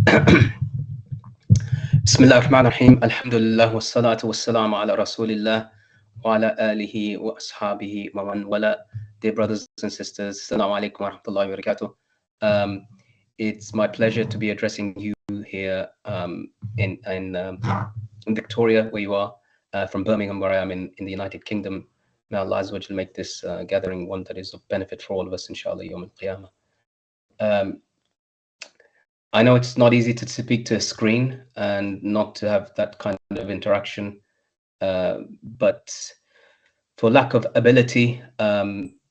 بسم الله الرحمن الرحيم الحمد لله والصلاة والسلام على رسول الله وعلى آله وأصحابه ومن والاه. Dear brothers and sisters, Assalamu alaikum wa rahmatullahi wa barakatuh. It's my pleasure to be addressing you here in Victoria, where you are, from Birmingham, where I am in the United Kingdom. May Allah Azza wa Jal make this gathering one that is of benefit for all of us, inshallah, yawm al-qiyamah. I know it's not easy to speak to a screen and not to have that kind of interaction, but for lack of ability,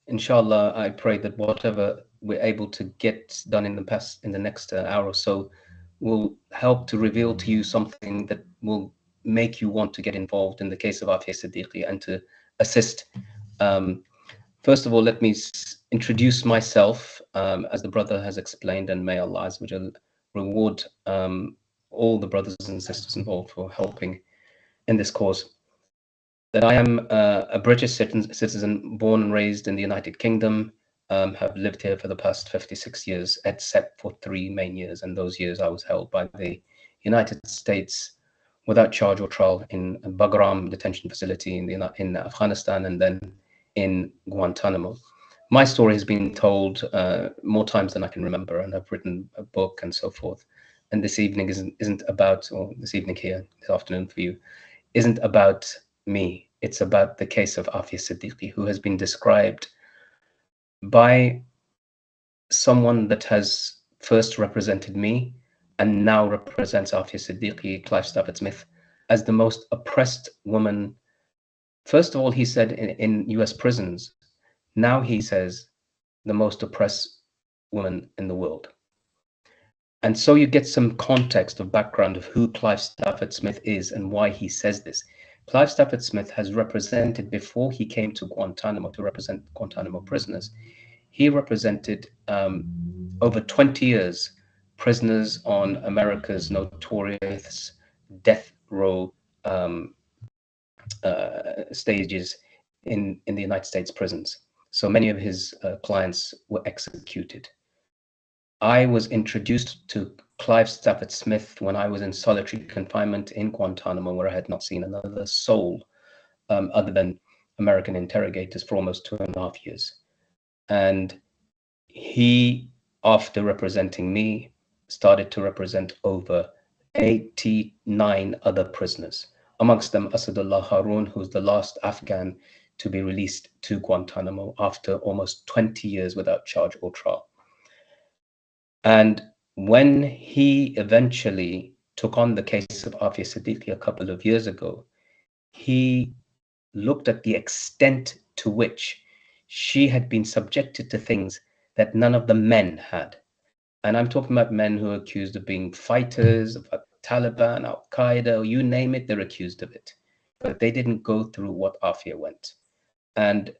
inshallah, I pray that whatever we're able to get done in the next hour or so will help to reveal to you something that will make you want to get involved in the case of Aafia Siddiqui and to assist. First of all, let me introduce myself, as the brother has explained, and may Allah Azza wa Jal reward all the brothers and sisters involved for helping in this cause. That I am a British citizen born and raised in the United Kingdom, have lived here for the past 56 years, except for 3 main years, and those years I was held by the United States without charge or trial in a Bagram detention facility in Afghanistan, and then in Guantanamo. My story has been told more times than I can remember, and I've written a book and so forth. And this evening isn't about, or this evening here, this afternoon for you, isn't about me. It's about the case of Aafia Siddiqui, who has been described by someone that has first represented me and now represents Aafia Siddiqui, Clive Stafford Smith, as the most oppressed woman. First of all, he said in US prisons. Now he says the most oppressed woman in the world. And so you get some context of background of who Clive Stafford Smith is and why he says this. Clive Stafford Smith has represented, before he came to Guantanamo to represent Guantanamo prisoners, he represented over 20 years prisoners on America's notorious death row stages in the United States prisons. So many of his clients were executed. I was introduced to Clive Stafford Smith when I was in solitary confinement in Guantanamo, where I had not seen another soul other than American interrogators for almost 2.5 years. And he, after representing me, started to represent over 89 other prisoners, amongst them Asadullah Harun, who's the last Afghan to be released to Guantanamo after almost 20 years without charge or trial. And when he eventually took on the case of Aafia Siddiqui a couple of years ago, he looked at the extent to which she had been subjected to things that none of the men had. And I'm talking about men who are accused of being fighters, of Taliban, Al-Qaeda, or you name it, they're accused of it. But they didn't go through what Aafia went. And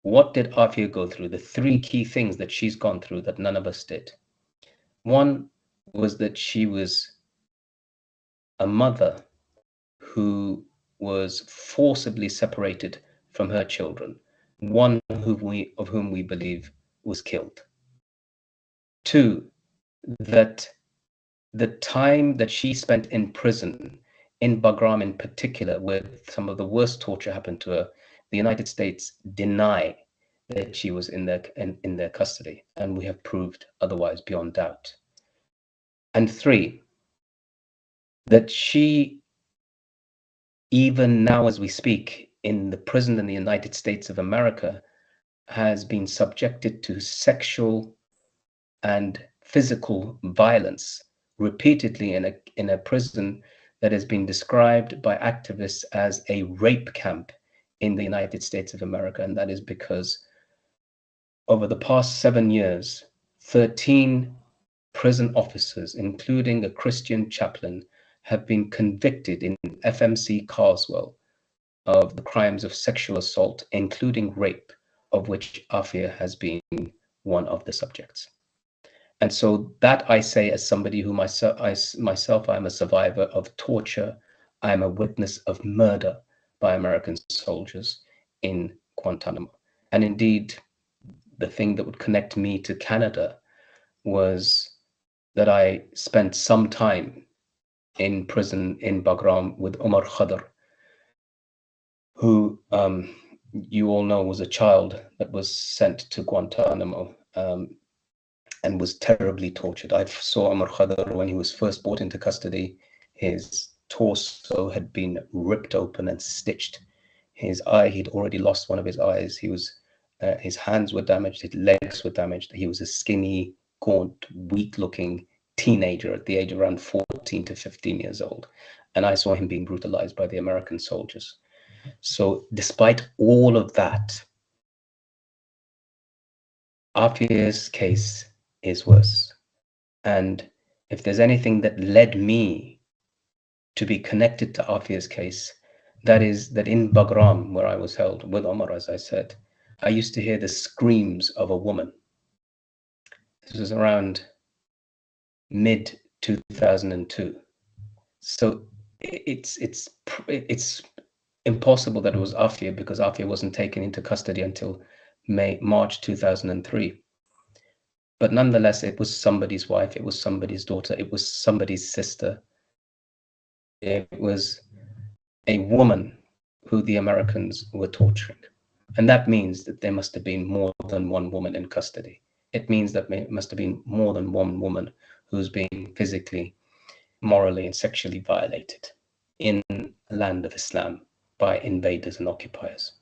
what did Aafia go through? The 3 key things that she's gone through that none of us did. One was that she was a mother who was forcibly separated from her children, one of whom we believe was killed. 2, that the time that she spent in prison, in Bagram in particular, where some of the worst torture happened to her, the United States deny that she was in their custody, and we have proved otherwise beyond doubt. And 3, that she, even now as we speak, in the prison in the United States of America, has been subjected to sexual and physical violence repeatedly in a prison that has been described by activists as a rape camp in the United States of America. And that is because over the past 7 years, 13 prison officers, including a Christian chaplain, have been convicted in FMC Carswell of the crimes of sexual assault, including rape, of which Aafia has been one of the subjects. And so that I say as somebody who myself, I'm a survivor of torture. I'm a witness of murder by American soldiers in Guantanamo. And indeed, the thing that would connect me to Canada was that I spent some time in prison in Bagram with Omar Khadr, who you all know was a child that was sent to Guantanamo and was terribly tortured. I saw Omar Khadr when he was first brought into custody. His torso had been ripped open and stitched. His eye, he'd already lost one of his eyes. His hands were damaged, his legs were damaged. He was a skinny, gaunt, weak-looking teenager at the age of around 14 to 15 years old. And I saw him being brutalized by the American soldiers. So despite all of that, Aafia's case is worse. And if there's anything that led me to be connected to Aafia's case, that is that in Bagram, where I was held with Omar, as I said, I used to hear the screams of a woman. This was around mid 2002. So it's impossible that it was Aafia, because Aafia wasn't taken into custody until March 2003. But nonetheless, it was somebody's wife, it was somebody's daughter, it was somebody's sister. It was a woman who the Americans were torturing. And that means that there must have been more than one woman in custody. It means that there must have been more than one woman who's being physically, morally, and sexually violated in the land of Islam by invaders and occupiers.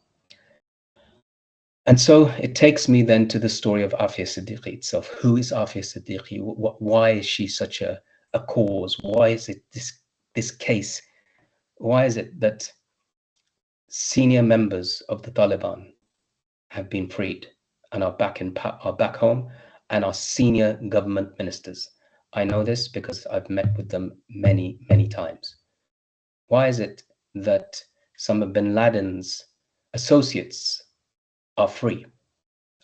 And so it takes me then to the story of Aafia Siddiqui itself. Who is Aafia Siddiqui? Why is she such a cause? Why is it this case? Why is it that senior members of the Taliban have been freed and are back home, and are senior government ministers? I know this because I've met with them many, many times. Why is it that some of bin Laden's associates are free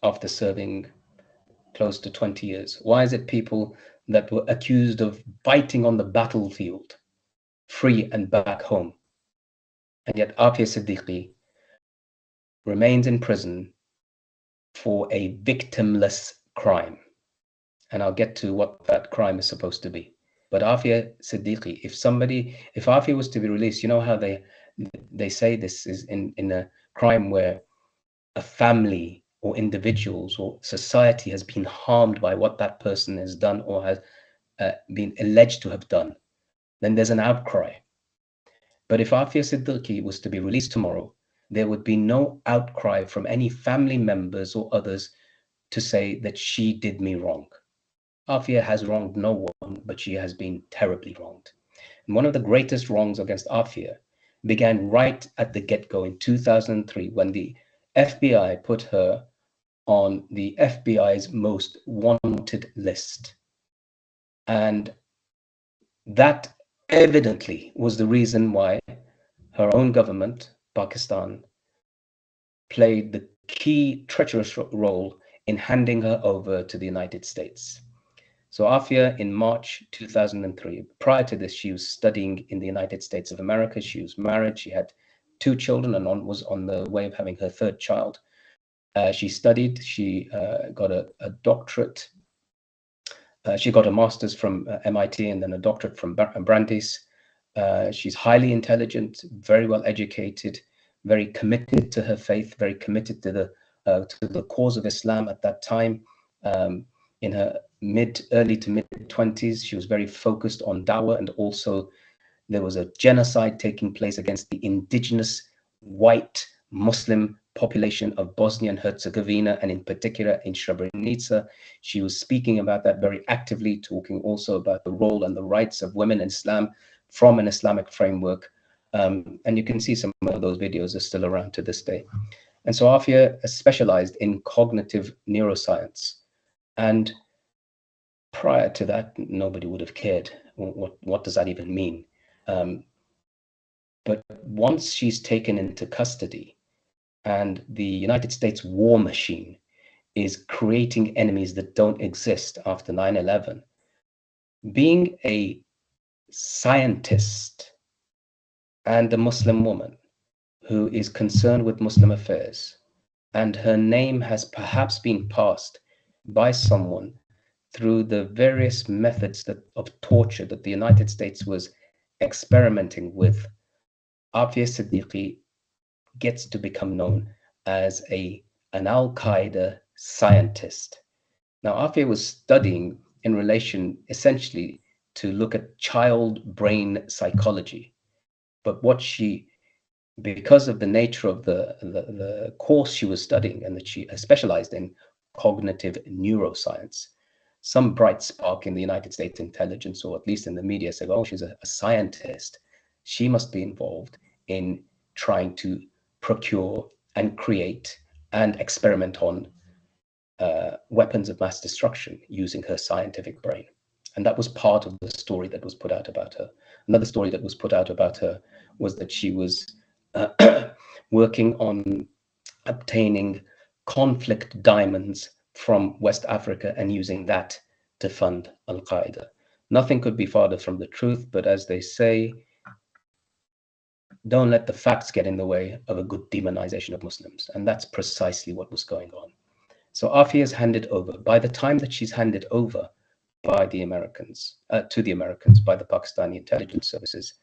after serving close to 20 years? Why is it people that were accused of fighting on the battlefield free and back home? And yet Aafia Siddiqui remains in prison for a victimless crime. And I'll get to what that crime is supposed to be. But Aafia Siddiqui, if Aafia was to be released, you know how they say this is in a crime where a family or individuals or society has been harmed by what that person has done or has been alleged to have done, then there's an outcry. But if Aafia Siddiqui was to be released tomorrow, there would be no outcry from any family members or others to say that she did me wrong. Aafia has wronged no one, but she has been terribly wronged. And one of the greatest wrongs against Aafia began right at the get-go in 2003, when the FBI put her on the FBI's most wanted list. And that evidently was the reason why her own government, Pakistan, played the key treacherous role in handing her over to the United States. So Aafia, in March 2003, prior to this, she was studying in the United States of America. She was married. She had 2 children and was on the way of having her 3rd child. She studied. She got a doctorate. She got a master's from MIT and then a doctorate from Brandeis. She's highly intelligent, very well educated, very committed to her faith, very committed to the cause of Islam at that time. In her early to mid 20s, she was very focused on dawah, and also there was a genocide taking place against the indigenous white Muslim population of Bosnia and Herzegovina, and in particular in Srebrenica. She was speaking about that very actively, talking also about the role and the rights of women in Islam from an Islamic framework. And you can see some of those videos are still around to this day. And so Aafia specialized in cognitive neuroscience. And prior to that, nobody would have cared. What does that even mean? But once she's taken into custody and the United States war machine is creating enemies that don't exist after 9/11, being a scientist and a Muslim woman who is concerned with Muslim affairs, and her name has perhaps been passed by someone through the various methods of torture that the United States was experimenting with, Aafia Siddiqui gets to become known as an Al-Qaeda scientist. Now, Aafia was studying in relation essentially to look at child brain psychology. But because of the nature of the course she was studying and that she specialized in cognitive neuroscience, some bright spark in the United States intelligence, or at least in the media, said, oh, she's a scientist. She must be involved in trying to procure and create and experiment on weapons of mass destruction using her scientific brain. And that was part of the story that was put out about her. Another story that was put out about her was that she was working on obtaining conflict diamonds from West Africa and using that to fund Al-Qaeda. Nothing could be farther from the truth, but as they say, don't let the facts get in the way of a good demonization of Muslims. And that's precisely what was going on. So Aafia is handed over. By the time that she's handed over by the Americans, to the Americans, by the Pakistani intelligence services,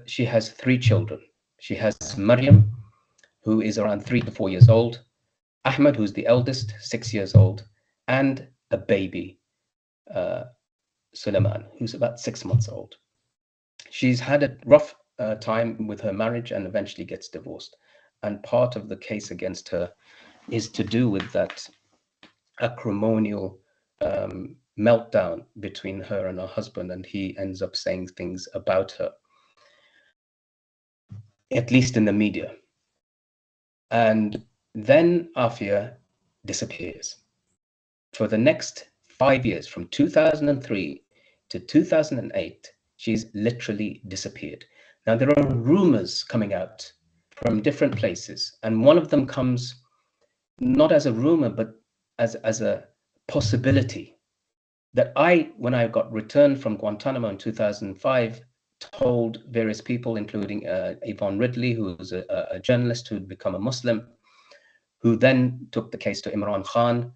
she has 3 children. She has Maryam, who is around 3 to 4 years old, Ahmed, who's the eldest, 6 years old, and a baby, Suleiman, who's about 6 months old. She's had a rough time with her marriage and eventually gets divorced. And part of the case against her is to do with that acrimonial meltdown between her and her husband, and he ends up saying things about her, at least in the media. And then Aafia disappears. For the next 5 years, from 2003 to 2008, she's literally disappeared. Now, there are rumors coming out from different places, and one of them comes not as a rumor, but as a possibility that when I got returned from Guantanamo in 2005, told various people, including Yvonne Ridley, who was a journalist who'd become a Muslim, who then took the case to Imran Khan.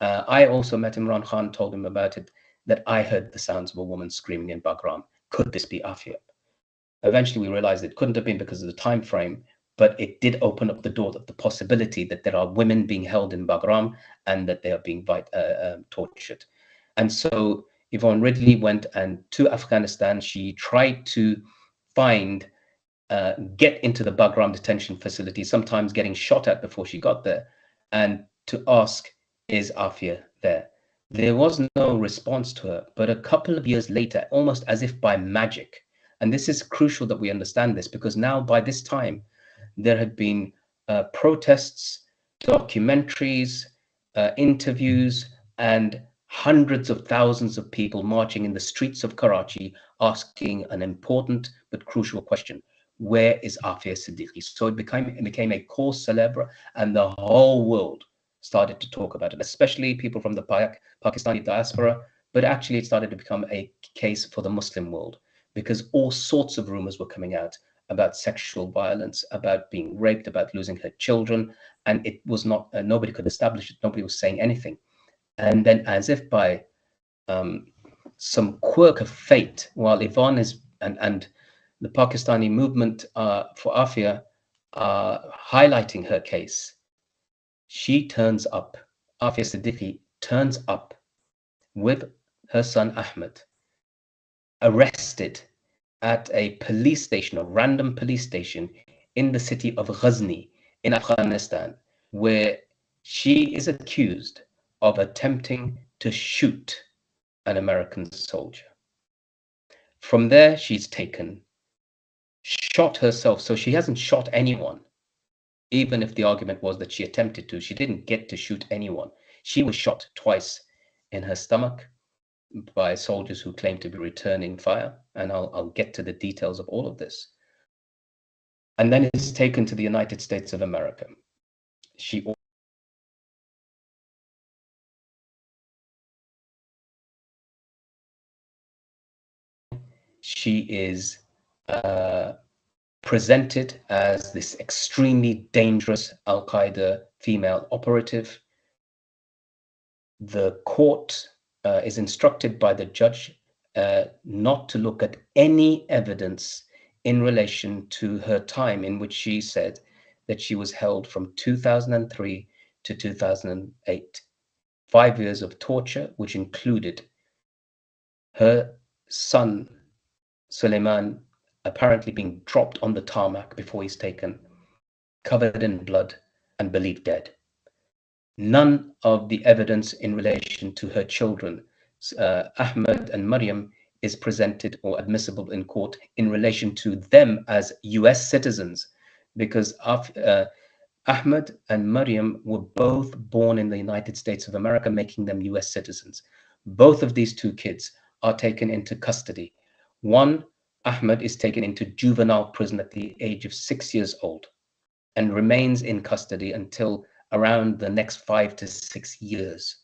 I also met Imran Khan, told him about it, that I heard the sounds of a woman screaming in Bagram. Could this be Aafia? Eventually, we realized it couldn't have been because of the time frame, but it did open up the door of the possibility that there are women being held in Bagram and that they are being tortured. And so Yvonne Ridley went to Afghanistan. She tried to get into the Bagram detention facility, sometimes getting shot at before she got there, and to ask, is Aafia there? There was no response to her, but a couple of years later, almost as if by magic, and this is crucial that we understand this, because now by this time, there had been protests, documentaries, interviews, and hundreds of thousands of people marching in the streets of Karachi asking an important but crucial question. Where is Aafia Siddiqui? So it became a cause célèbre, and the whole world started to talk about it, especially people from the Pakistani diaspora, but actually it started to become a case for the Muslim world, because all sorts of rumors were coming out about sexual violence, about being raped, about losing her children, and it was not, nobody could establish it, nobody was saying anything. And then, as if by some quirk of fate, while Yvonne and the Pakistani movement for Aafia are highlighting her case, she turns up, Aafia Siddiqui turns up with her son Ahmed, arrested at a police station, a random police station in the city of Ghazni in Afghanistan, where she is accused of attempting to shoot an American soldier. From there, she's taken, shot herself. So she hasn't shot anyone. Even if the argument was that she attempted to, she didn't get to shoot anyone. She was shot twice in her stomach by soldiers who claim to be returning fire. And I'll get to the details of all of this. And then is taken to the United States of America. She is presented as this extremely dangerous Al-Qaeda female operative. the court is instructed by the judge not to look at any evidence in relation to her time in which she said that she was held from 2003 to 2008. 5 years of torture, which included her son, Suleiman, apparently being dropped on the tarmac before he's taken, covered in blood and believed dead. None of the evidence in relation to her children, Ahmed and Maryam, is presented or admissible in court in relation to them as US citizens, because Ahmed and Maryam were both born in the United States of America, making them US citizens. Both of these two kids are taken into custody. One, Ahmed, is taken into juvenile prison at the age of 6 years old and remains in custody until around the next 5 to 6 years.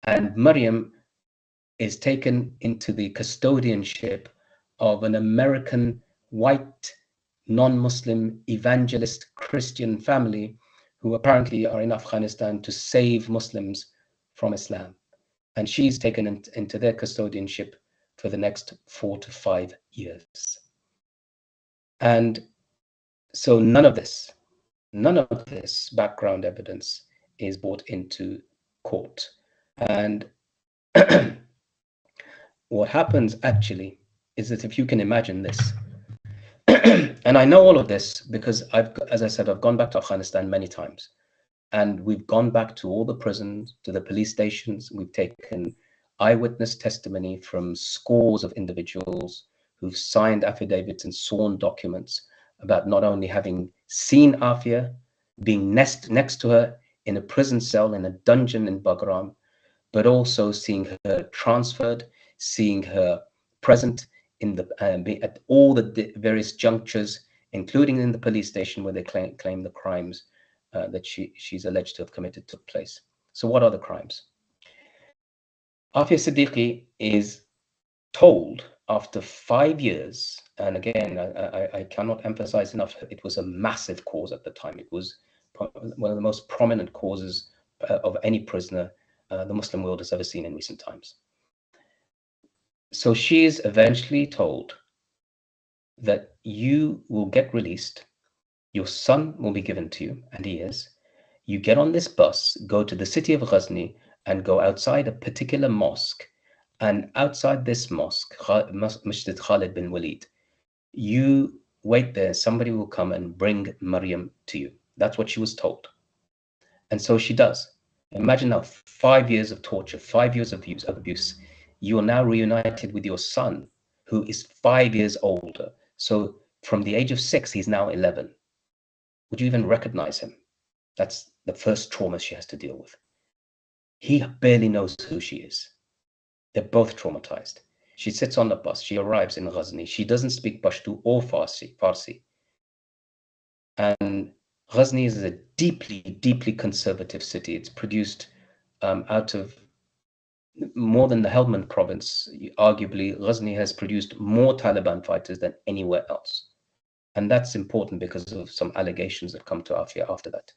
And Maryam is taken into the custodianship of an American white non-Muslim evangelist Christian family who apparently are in Afghanistan to save Muslims from Islam. And she's taken into their custodianship for the next 4 to 5 years. And so none of this background evidence is brought into court. And what happens actually is that, if you can imagine this, and I know all of this because as I said, I've gone back to Afghanistan many times, and we've gone back to all the prisons, to the police stations. We've taken eyewitness testimony from scores of individuals who've signed affidavits and sworn documents about not only having seen Aafia, being next to her in a prison cell in a dungeon in Bagram, but also seeing her transferred, seeing her present in at all the various junctures, including in the police station where they claim the crimes that she's alleged to have committed took place. So what are the crimes? Aafia Siddiqui is told after 5 years, and again, I cannot emphasize enough, it was a massive cause at the time. It was one of the most prominent causes of any prisoner the Muslim world has ever seen in recent times. So she is eventually told that you will get released, your son will be given to you, and he is. You get on this bus, go to the city of Ghazni, and go outside a particular mosque. And outside this mosque, Masjid Khalid bin Walid, you wait there, somebody will come and bring Maryam to you. That's what she was told. And so she does. Imagine now 5 years of torture, 5 years of abuse. You are now reunited with your son, who is 5 years older. So from the age of 6, he's now 11. Would you even recognize him? That's the first trauma she has to deal with. He barely knows who she is. They're both traumatized. She sits on the bus. She arrives in Ghazni. She doesn't speak Pashto or Farsi. And Ghazni is a deeply, deeply conservative city. It's produced out of more than the Helmand province. Arguably, Ghazni has produced more Taliban fighters than anywhere else. And that's important because of some allegations that come to Aafia after that.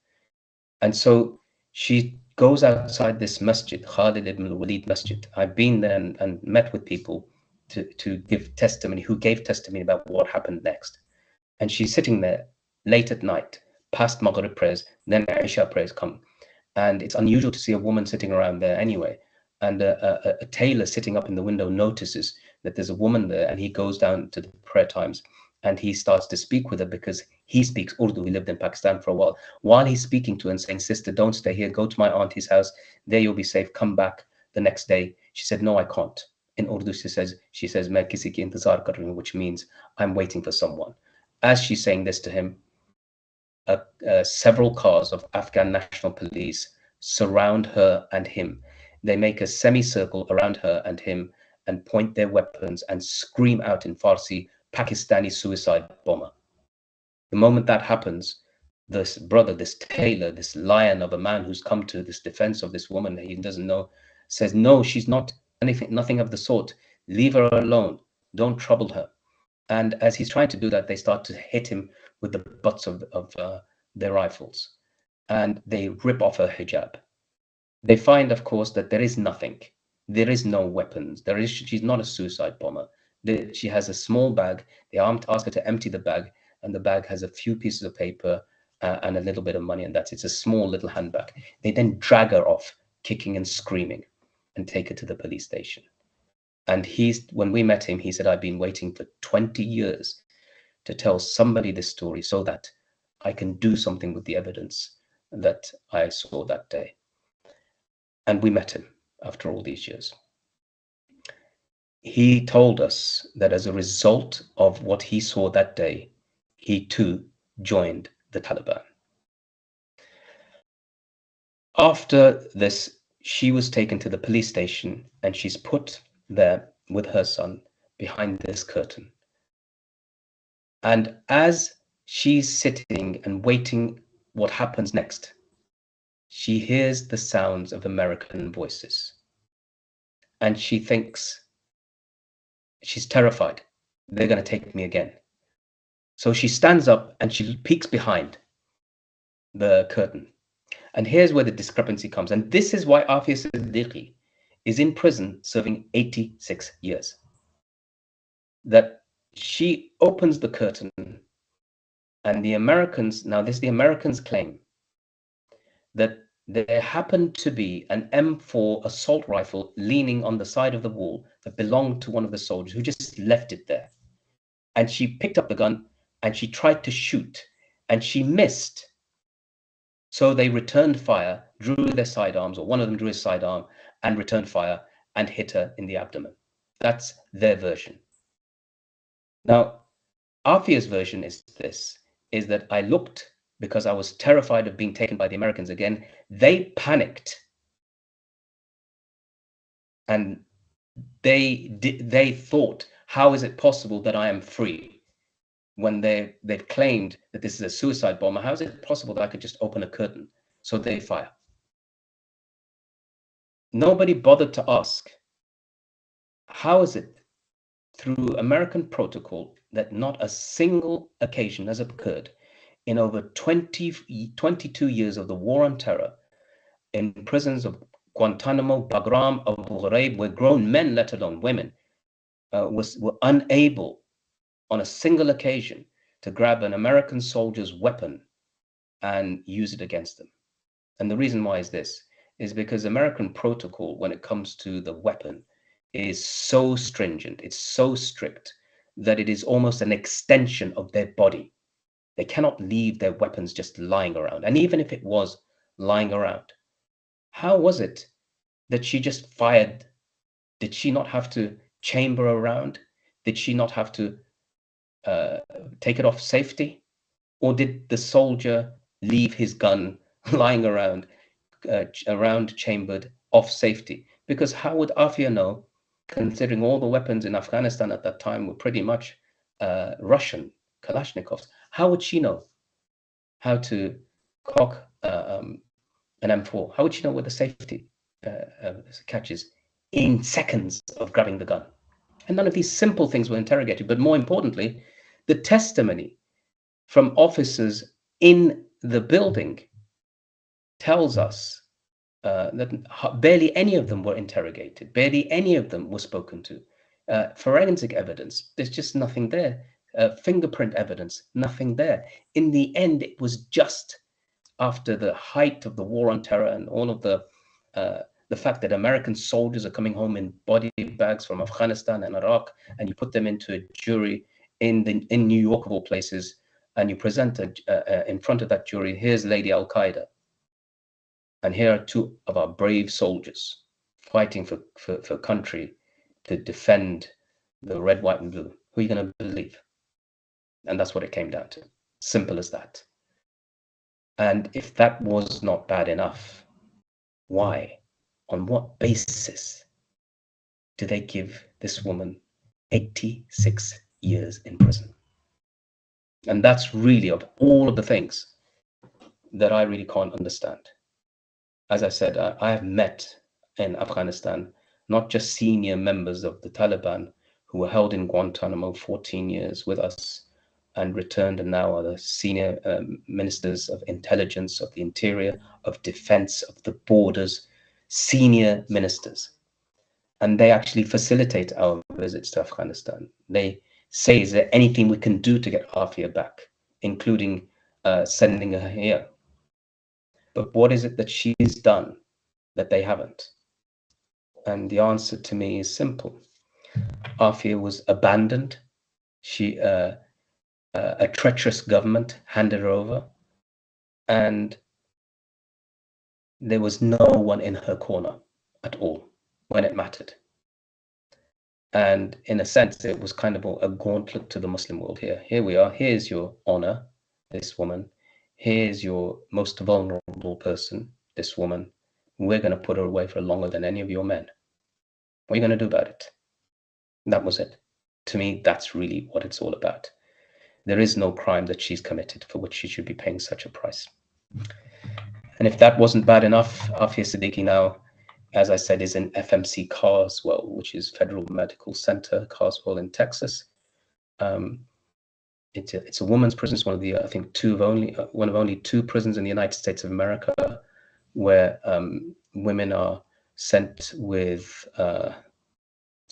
And so she goes outside this masjid, Khalid ibn Walid Masjid. I've been there and met with people to give testimony, who gave testimony about what happened next. And she's sitting there late at night, past Maghrib prayers, then Isha prayers come. And it's unusual to see a woman sitting around there anyway. And a tailor sitting up in the window notices that there's a woman there, and he goes down to the prayer times and he starts to speak with her because he speaks Urdu. He lived in Pakistan for a while. While he's speaking to her and saying, "Sister, don't stay here. Go to my auntie's house. There you'll be safe. Come back the next day." She said, "No, I can't." In Urdu, she says, "Main kisi ki intezar kar rahi hu," which means I'm waiting for someone. As she's saying this to him, several cars of Afghan National Police surround her and him. They make a semicircle around her and him and point their weapons and scream out in Farsi, "Pakistani suicide bomber." The moment that happens, this brother, this tailor, this lion of a man who's come to this defense of this woman he doesn't know, says, "No, she's not nothing of the sort. Leave her alone. Don't trouble her." And as he's trying to do that, they start to hit him with the butts of their rifles. And they rip off her hijab. They find, of course, that there is nothing. There is no weapons. She's not a suicide bomber. She has a small bag. They ask her to empty the bag, and the bag has a few pieces of paper and a little bit of money, and that's it's a small little handbag. They then drag her off, kicking and screaming, and take her to the police station. And when we met him, he said, I've been waiting for 20 years to tell somebody this story so that I can do something with the evidence that I saw that day. And we met him after all these years. He told us that as a result of what he saw that day, he too joined the Taliban. After this, she was taken to the police station and she's put there with her son behind this curtain. And as she's sitting and waiting what happens next, she hears the sounds of American voices. And she thinks, she's terrified. They're going to take me again. So she stands up and she peeks behind the curtain. And here's where the discrepancy comes. And this is why Aafia Siddiqui is in prison serving 86 years. That she opens the curtain and the Americans claim that there happened to be an M4 assault rifle leaning on the side of the wall that belonged to one of the soldiers who just left it there. And she picked up the gun and she tried to shoot and she missed. So they returned fire, drew their sidearms, or one of them drew his sidearm and returned fire and hit her in the abdomen. That's their version. Now, Aafia's version is that I looked because I was terrified of being taken by the Americans again. They panicked. And they thought, how is it possible that I am free? When they've claimed that this is a suicide bomber, how is it possible that I could just open a curtain? So they fire. Nobody bothered to ask, how is it through American protocol that not a single occasion has occurred in over 22 years of the war on terror in prisons of Guantanamo, Bagram, Abu Ghraib, where grown men, let alone women, were unable on a single occasion to grab an American soldier's weapon and use it against them. And the reason why is because American protocol, when it comes to the weapon, is so stringent, it's so strict, that it is almost an extension of their body. They cannot leave their weapons just lying around. And even if it was lying around, how was it that she just fired? Did she not have to chamber around? Did she not have to take it off safety? Or did the soldier leave his gun lying around chambered off safety? Because how would Aafia know, considering all the weapons in Afghanistan at that time were pretty much Russian Kalashnikovs? How would she know how to cock an M4? How would she know where the safety catches in seconds of grabbing the gun? And none of these simple things were interrogated. But more importantly, the testimony from officers in the building tells us that barely any of them were interrogated, barely any of them were spoken to. Forensic evidence, there's just nothing there. Fingerprint evidence, nothing there. In the end, it was just after the height of the war on terror and all of the fact that American soldiers are coming home in body bags from Afghanistan and Iraq, and you put them into a jury in New York of all places, and you present in front of that jury, here's Lady Al-Qaeda. And here are two of our brave soldiers fighting for country to defend the red, white, and blue. Who are you going to believe? And that's what it came down to. Simple as that. And if that was not bad enough, why, on what basis do they give this woman 86 years in prison? And that's really, of all of the things, that I really can't understand. As I said, I have met in Afghanistan not just senior members of the Taliban who were held in Guantanamo 14 years with us and returned, and now are the senior ministers of intelligence, of the interior, of defense, of the borders. senior ministers, and they actually facilitate our visits to Afghanistan. They say, is there anything we can do to get Aafia back, including sending her here? But what is it that she's done that they haven't? And the answer to me is simple. Aafia was abandoned. A treacherous government handed her over, and there was no one in her corner at all when it mattered. And in a sense, it was kind of a gauntlet to the Muslim world here. Here we are. Here's your honor, this woman. Here's your most vulnerable person, this woman. We're going to put her away for longer than any of your men. What are you going to do about it? That was it. To me, that's really what it's all about. There is no crime that she's committed for which she should be paying such a price. And if that wasn't bad enough, Aafia Siddiqui now, as I said, is in FMC Carswell, which is Federal Medical Center, Carswell in Texas. It's a woman's prison. It's one of the, I think, one of only two prisons in the United States of America where women are sent with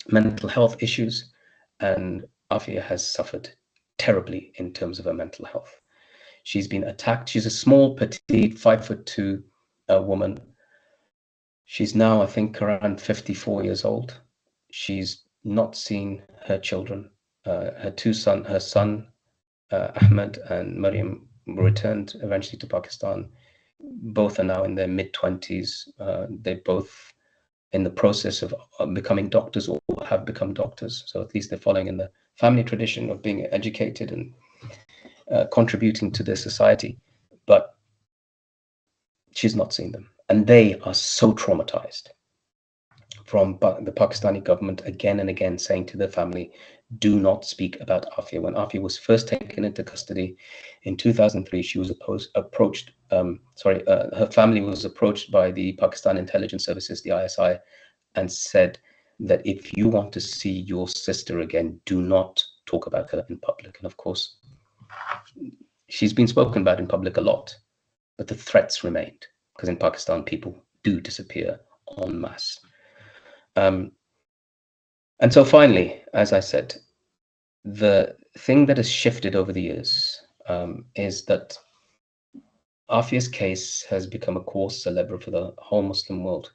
mental health issues, and Aafia has suffered terribly in terms of her mental health. She's been attacked. She's a small, petite, 5'2" woman. She's now, I think, around 54 years old. She's not seen her children. Her son, Ahmed and Mariam, returned eventually to Pakistan. Both are now in their mid-20s. They're both in the process of becoming doctors or have become doctors. So at least they're following in the family tradition of being educated and contributing to their society. But she's not seen them. And they are so traumatized from the Pakistani government again and again saying to the family, do not speak about Aafia. When Aafia was first taken into custody in 2003, she was approached, her family was approached by the Pakistan Intelligence Services, the ISI, and said that if you want to see your sister again, do not talk about her in public. And of course, she's been spoken about in public a lot, but the threats remained, because in Pakistan, people do disappear en masse. And so finally, as I said, the thing that has shifted over the years is that Aafia's case has become a cause célèbre for the whole Muslim world.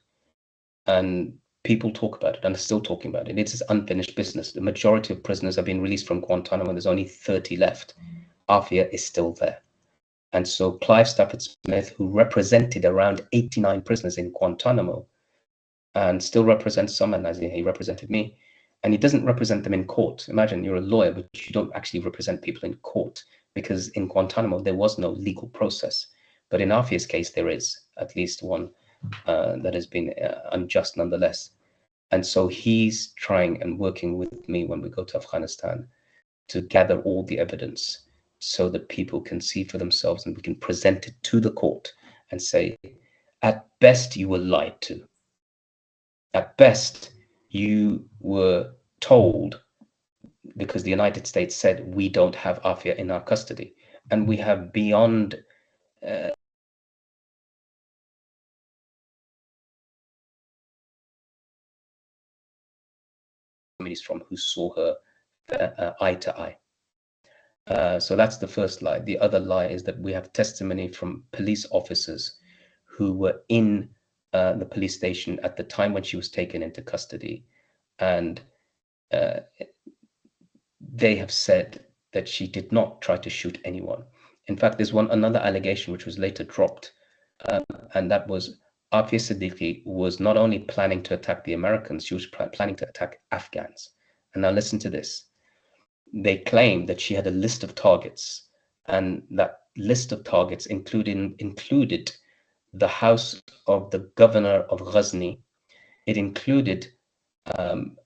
And people talk about it and are still talking about it. It's unfinished business. The majority of prisoners have been released from Guantanamo. There's only 30 left. Aafia is still there. And so Clive Stafford Smith, who represented around 89 prisoners in Guantanamo, and still represents some, and as he represented me, and he doesn't represent them in court. Imagine you're a lawyer, but you don't actually represent people in court, because in Guantanamo, there was no legal process. But in Aafia's case, there is at least one that has been unjust nonetheless. And so he's trying and working with me when we go to Afghanistan to gather all the evidence so that people can see for themselves and we can present it to the court and say, at best, you were lied to. At best, you were told, because the United States said, we don't have Aafia in our custody. And we have beyond families from who saw her eye to eye. So that's the first lie. The other lie is that we have testimony from police officers who were in the police station at the time when she was taken into custody. And they have said that she did not try to shoot anyone. In fact, there's another allegation which was later dropped, and that was Aafia Siddiqui was not only planning to attack the Americans, she was planning to attack Afghans. And now listen to this. They claim that she had a list of targets, and that list of targets included the house of the governor of Ghazni. It included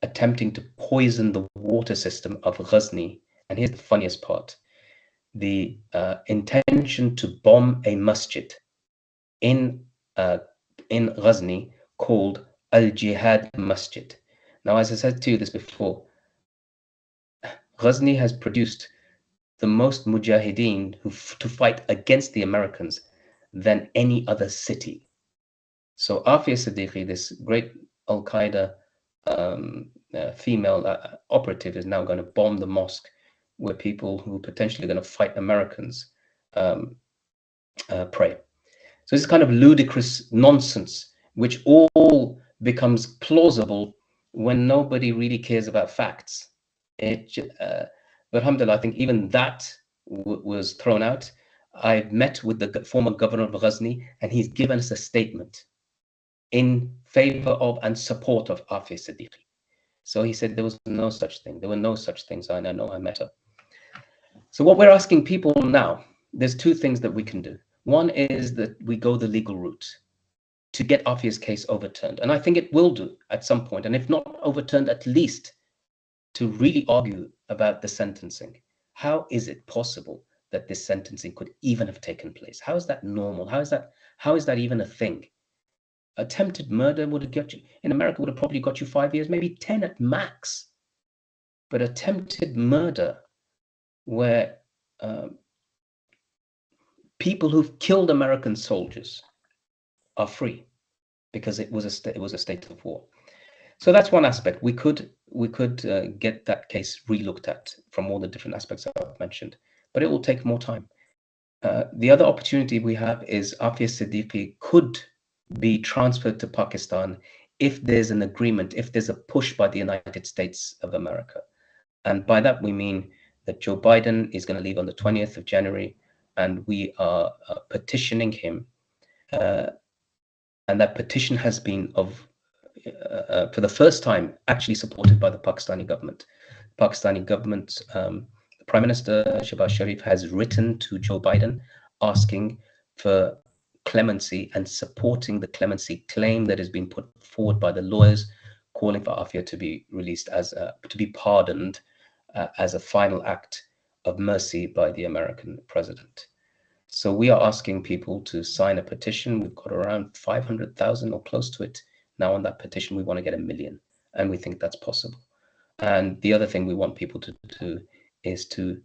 attempting to poison the water system of Ghazni. And here's the funniest part. The intention to bomb a masjid in Ghazni called Al-Jihad Masjid. Now, as I said to you this before, Ghazni has produced the most mujahideen to fight against the Americans than any other city. So Aafia Siddiqui, this great Al-Qaeda female operative, is now going to bomb the mosque where people who are potentially going to fight Americans pray. So this kind of ludicrous nonsense, which all becomes plausible when nobody really cares about facts. But alhamdulillah, I think even that was thrown out. I met with the former governor of Ghazni, and he's given us a statement in favor of and support of Aafia Siddiqui. So he said there was no such thing. There were no such things. I know, I met her. So what we're asking people now, there's two things that we can do. One is that we go the legal route to get Aafia's case overturned. And I think it will do at some point. And if not overturned, at least to really argue about the sentencing. How is it possible that this sentencing could even have taken place? How is that normal? How is that even a thing? Attempted murder would have got you, in America, would have probably got you 5 years, maybe 10 at max. But attempted murder, where people who've killed American soldiers are free because it was a state of war. So that's one aspect. We could get that case relooked at from all the different aspects I've mentioned, but it will take more time. The other opportunity we have is Aafia Siddiqui could be transferred to Pakistan if there's an agreement, if there's a push by the United States of America. And by that, we mean that Joe Biden is going to leave on the 20th of January, and we are petitioning him. And that petition has been for the first time, actually supported by the Pakistani government. Pakistani government, the Prime Minister Shehbaz Sharif has written to Joe Biden asking for clemency and supporting the clemency claim that has been put forward by the lawyers, calling for Aafia to be released to be pardoned as a final act of mercy by the American president. So we are asking people to sign a petition. We've got around 500,000 or close to it. Now on that petition, we want to get 1 million, and we think that's possible. And the other thing we want people to do is to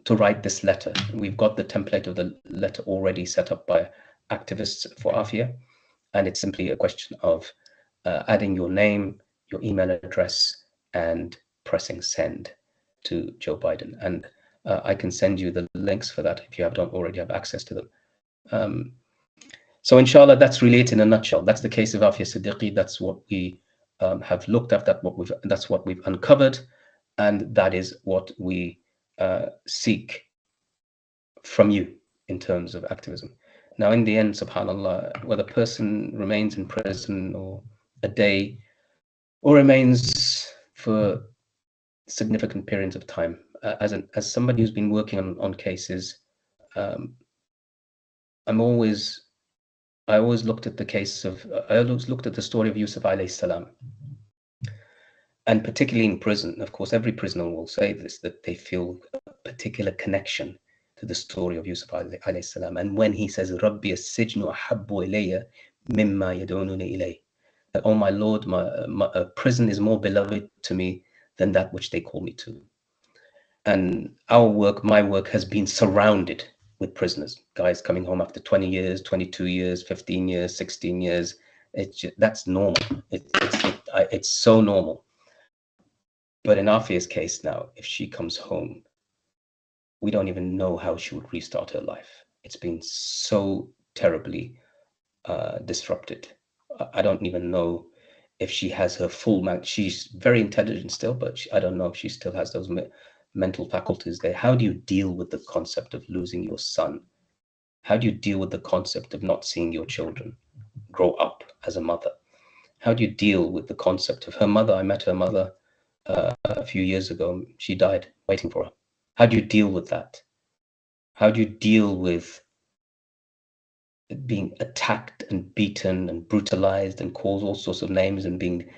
write this letter. We've got the template of the letter already set up by activists for Aafia, and it's simply a question of adding your name, your email address, and pressing send to Joe Biden. And I can send you the links for that if you don't already have access to them. So inshallah, that's really it in a nutshell. That's the case of Aafia Siddiqui. That's what we have looked at. That's what we've uncovered, and that is what we seek from you in terms of activism. Now, in the end, subhanallah, whether a person remains in prison or a day, or remains for significant periods of time, as somebody who's been working on cases, I always looked at the story of Yusuf alayhi salam, and particularly in prison. Of course, every prisoner will say this, that they feel a particular connection to the story of Yusuf alayhi salam. And when he says, "Rabbi as-sijnu ahabbu ilayya mimma yad'ununi ilayh," that, oh my Lord, my prison is more beloved to me than that which they call me to. And my work has been surrounded with prisoners, guys coming home after 20 years, 22 years, 15 years, 16 years. That's normal. It's so normal. But in Afia's case now, if she comes home, we don't even know how she would restart her life. It's been so terribly disrupted. I don't even know if she has her full she's very intelligent still, but I don't know if she still has those mental faculties there. How do you deal with the concept of losing your son? How do you deal with the concept of not seeing your children grow up as a mother? How do you deal with the concept of her mother? I met her mother a few years ago. She died waiting for her. How do you deal with that? How do you deal with being attacked and beaten and brutalized and called all sorts of names and being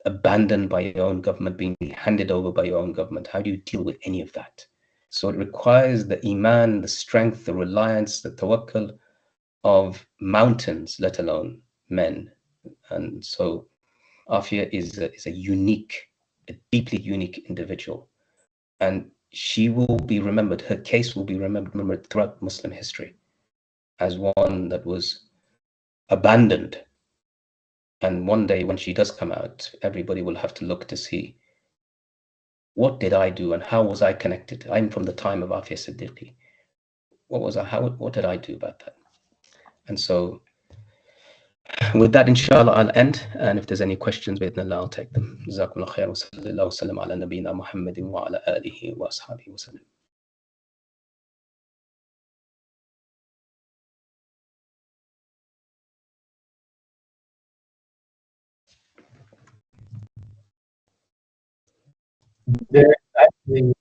abandoned by your own government, being handed over by your own government? How do you deal with any of that? So it requires the iman, the strength, the reliance, the tawakkul of mountains, let alone men. And so Aafia is a deeply unique individual. And she will be remembered, her case will be remembered throughout Muslim history as one that was abandoned. And one day when she does come out, everybody will have to look to see, what did I do and how was I connected? I'm from the time of Aafia Siddiqui. What did I do about that? And so with that, inshallah, I'll end. And if there's any questions, bi'idhnillah, I'll take them. Jazakumullah khair wa sallallahu wa sallam ala nabiyyina Muhammadin wa ala alihi wa ashabihi wa sallam. There actually,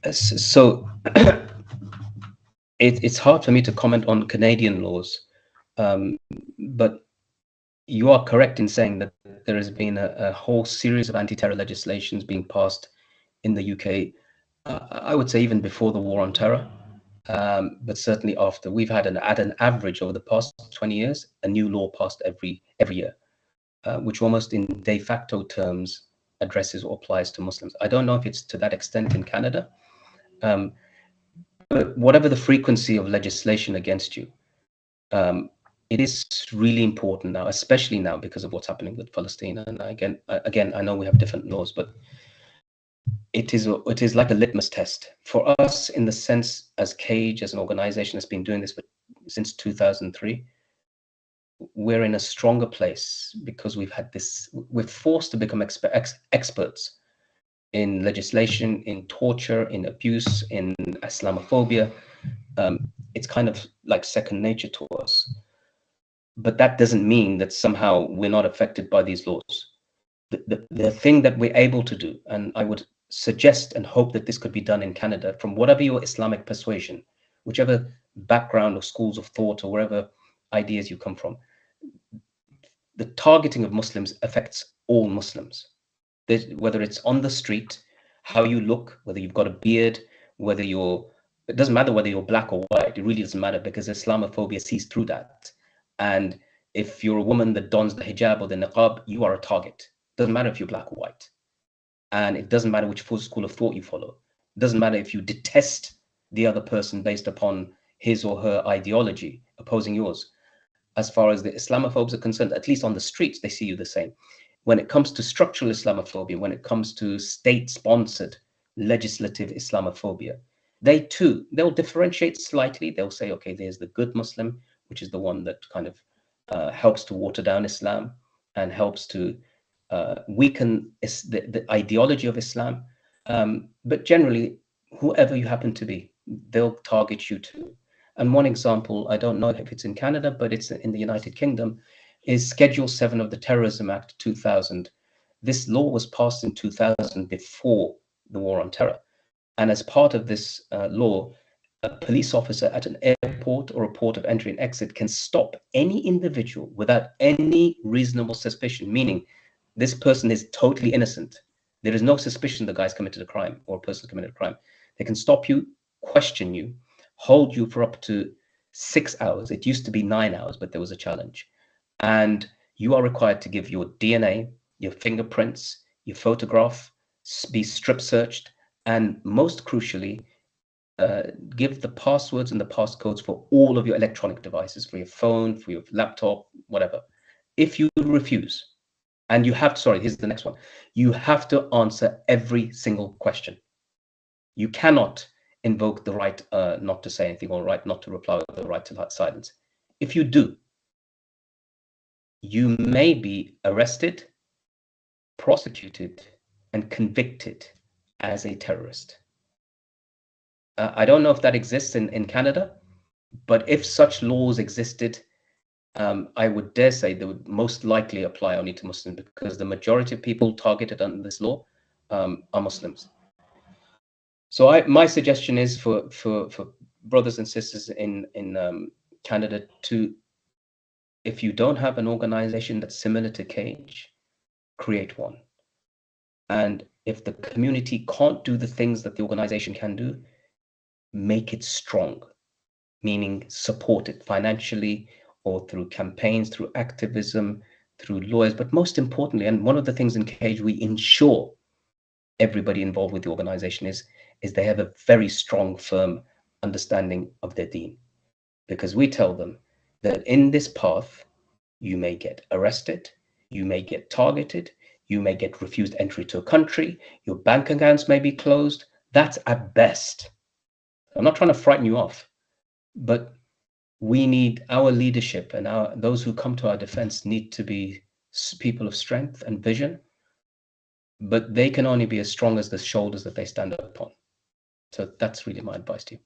So it's hard for me to comment on Canadian laws, but you are correct in saying that there has been a whole series of anti-terror legislations being passed in the UK. I would say even before the war on terror, but certainly after. We've had at an average over the past 20 years, a new law passed every year, which almost in de facto terms addresses or applies to Muslims. I don't know if it's to that extent in Canada, but whatever the frequency of legislation against you, it is really important now, especially now because of what's happening with Palestine. And again, I know we have different laws, but it is like a litmus test for us in the sense as Cage, as an organization that's been doing this since 2003. We're in a stronger place because we're forced to become experts in legislation, in torture, in abuse, in Islamophobia. It's kind of like second nature to us. But that doesn't mean that somehow we're not affected by these laws. The thing that we're able to do, and I would suggest and hope that this could be done in Canada, from whatever your Islamic persuasion, whichever background or schools of thought or wherever ideas you come from, the targeting of Muslims affects all Muslims. Whether it's on the street, how you look, whether you've got a beard, it doesn't matter whether you're black or white. It really doesn't matter because Islamophobia sees through that. And if you're a woman that dons the hijab or the niqab, you are a target. It doesn't matter if you're black or white. And it doesn't matter which school of thought you follow. It doesn't matter if you detest the other person based upon his or her ideology opposing yours. As far as the Islamophobes are concerned, at least on the streets, they see you the same. When it comes to structural Islamophobia, when it comes to state-sponsored legislative Islamophobia, they'll differentiate slightly. They'll say, okay, there's the good Muslim, which is the one that kind of helps to water down Islam and helps to weaken the ideology of Islam. But generally, whoever you happen to be, they'll target you too. And one example, I don't know if it's in Canada, but it's in the United Kingdom, is Schedule 7 of the Terrorism Act 2000. This law was passed in 2000 before the war on terror. And as part of this law, a police officer at an airport or a port of entry and exit can stop any individual without any reasonable suspicion, meaning this person is totally innocent. There is no suspicion the guy's committed a crime or a person's committed a crime. They can stop you, question you, hold you for up to 6 hours. It used to be 9 hours, but there was a challenge. And you are required to give your DNA, your fingerprints, your photograph, be strip searched, and most crucially, give the passwords and the passcodes for all of your electronic devices, for your phone, for your laptop, whatever. If you refuse, and here's the next one. You have to answer every single question. You cannot invoke the right not to say anything or right not to reply or the right to silence. If you do, you may be arrested, prosecuted, and convicted as a terrorist. I don't know if that exists in Canada, But if such laws existed, I would dare say they would most likely apply only to Muslims, because the majority of people targeted under this law are Muslims. So my suggestion is for brothers and sisters in Canada to, if you don't have an organization that's similar to Cage, create one. And if the community can't do the things that the organization can do, make it strong, meaning support it financially or through campaigns, through activism, through lawyers. But most importantly, and one of the things in Cage we ensure everybody involved with the organization is they have a very strong, firm understanding of their deen. Because we tell them that in this path, you may get arrested, you may get targeted, you may get refused entry to a country, your bank accounts may be closed. That's at best. I'm not trying to frighten you off, but we need our leadership, and those who come to our defense need to be people of strength and vision, but they can only be as strong as the shoulders that they stand upon. So that's really my advice to you.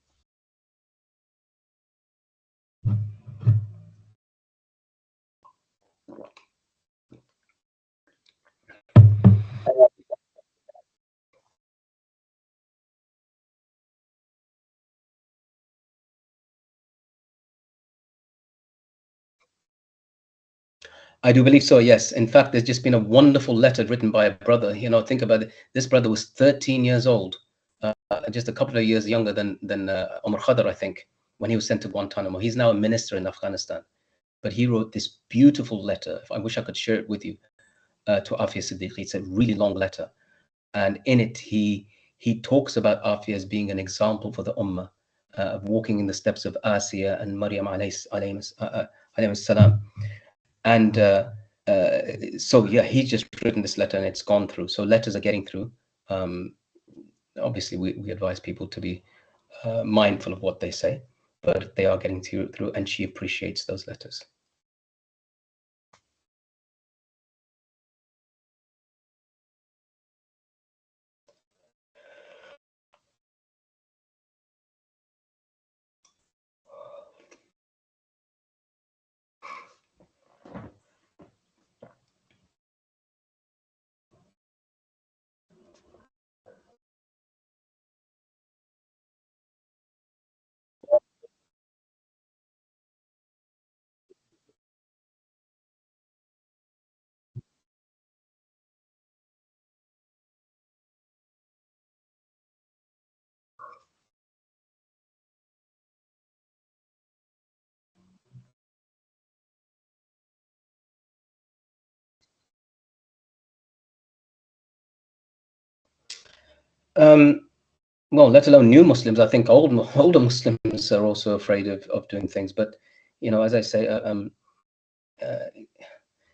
I do believe so, yes. In fact, there's just been a wonderful letter written by a brother. Think about it. This brother was 13 years old, just a couple of years younger than Omar Khadr, I think, when he was sent to Guantanamo. He's now a minister in Afghanistan. But he wrote this beautiful letter. I wish I could share it with you, to Aafia Siddiqui. It's a really long letter. And in it, he talks about Aafia as being an example for the Ummah, of walking in the steps of Asiya and Maryam alayhi salam. And so, yeah, he's just written this letter and it's gone through. So letters are getting through. Obviously, we advise people to be mindful of what they say, but they are getting through, and she appreciates those letters. Well, let alone new Muslims. I think older Muslims are also afraid of doing things. But as I say,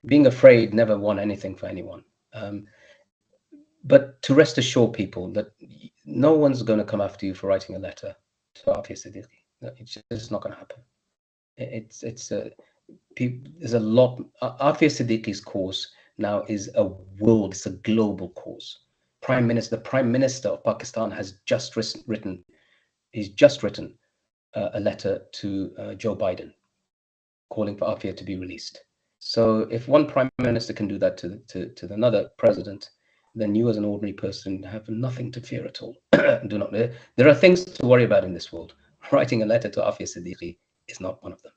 being afraid never won anything for anyone. But to rest assure people that no one's going to come after you for writing a letter to Aafia Siddiqui. It's just not going to happen. There's a lot. Aafia Siddiqui's cause now is a world. It's a global cause. The Prime Minister of Pakistan has just written. He's just written a letter to Joe Biden, calling for Aafia to be released. So if one prime minister can do that to another president, then you as an ordinary person have nothing to fear at all. Do not. There are things to worry about in this world. Writing a letter to Aafia Siddiqui is not one of them.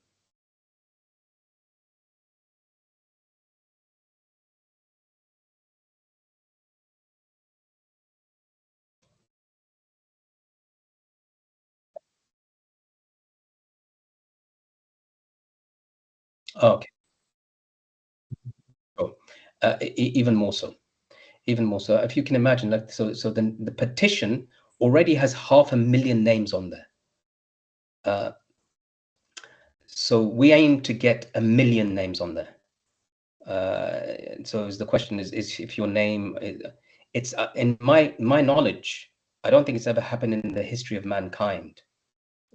Okay. Oh, even more so. Even more so. If you can imagine, then the petition already has 500,000 names on there. So we aim to get 1 million names on there. So the question is if your name, it's in my knowledge, I don't think it's ever happened in the history of mankind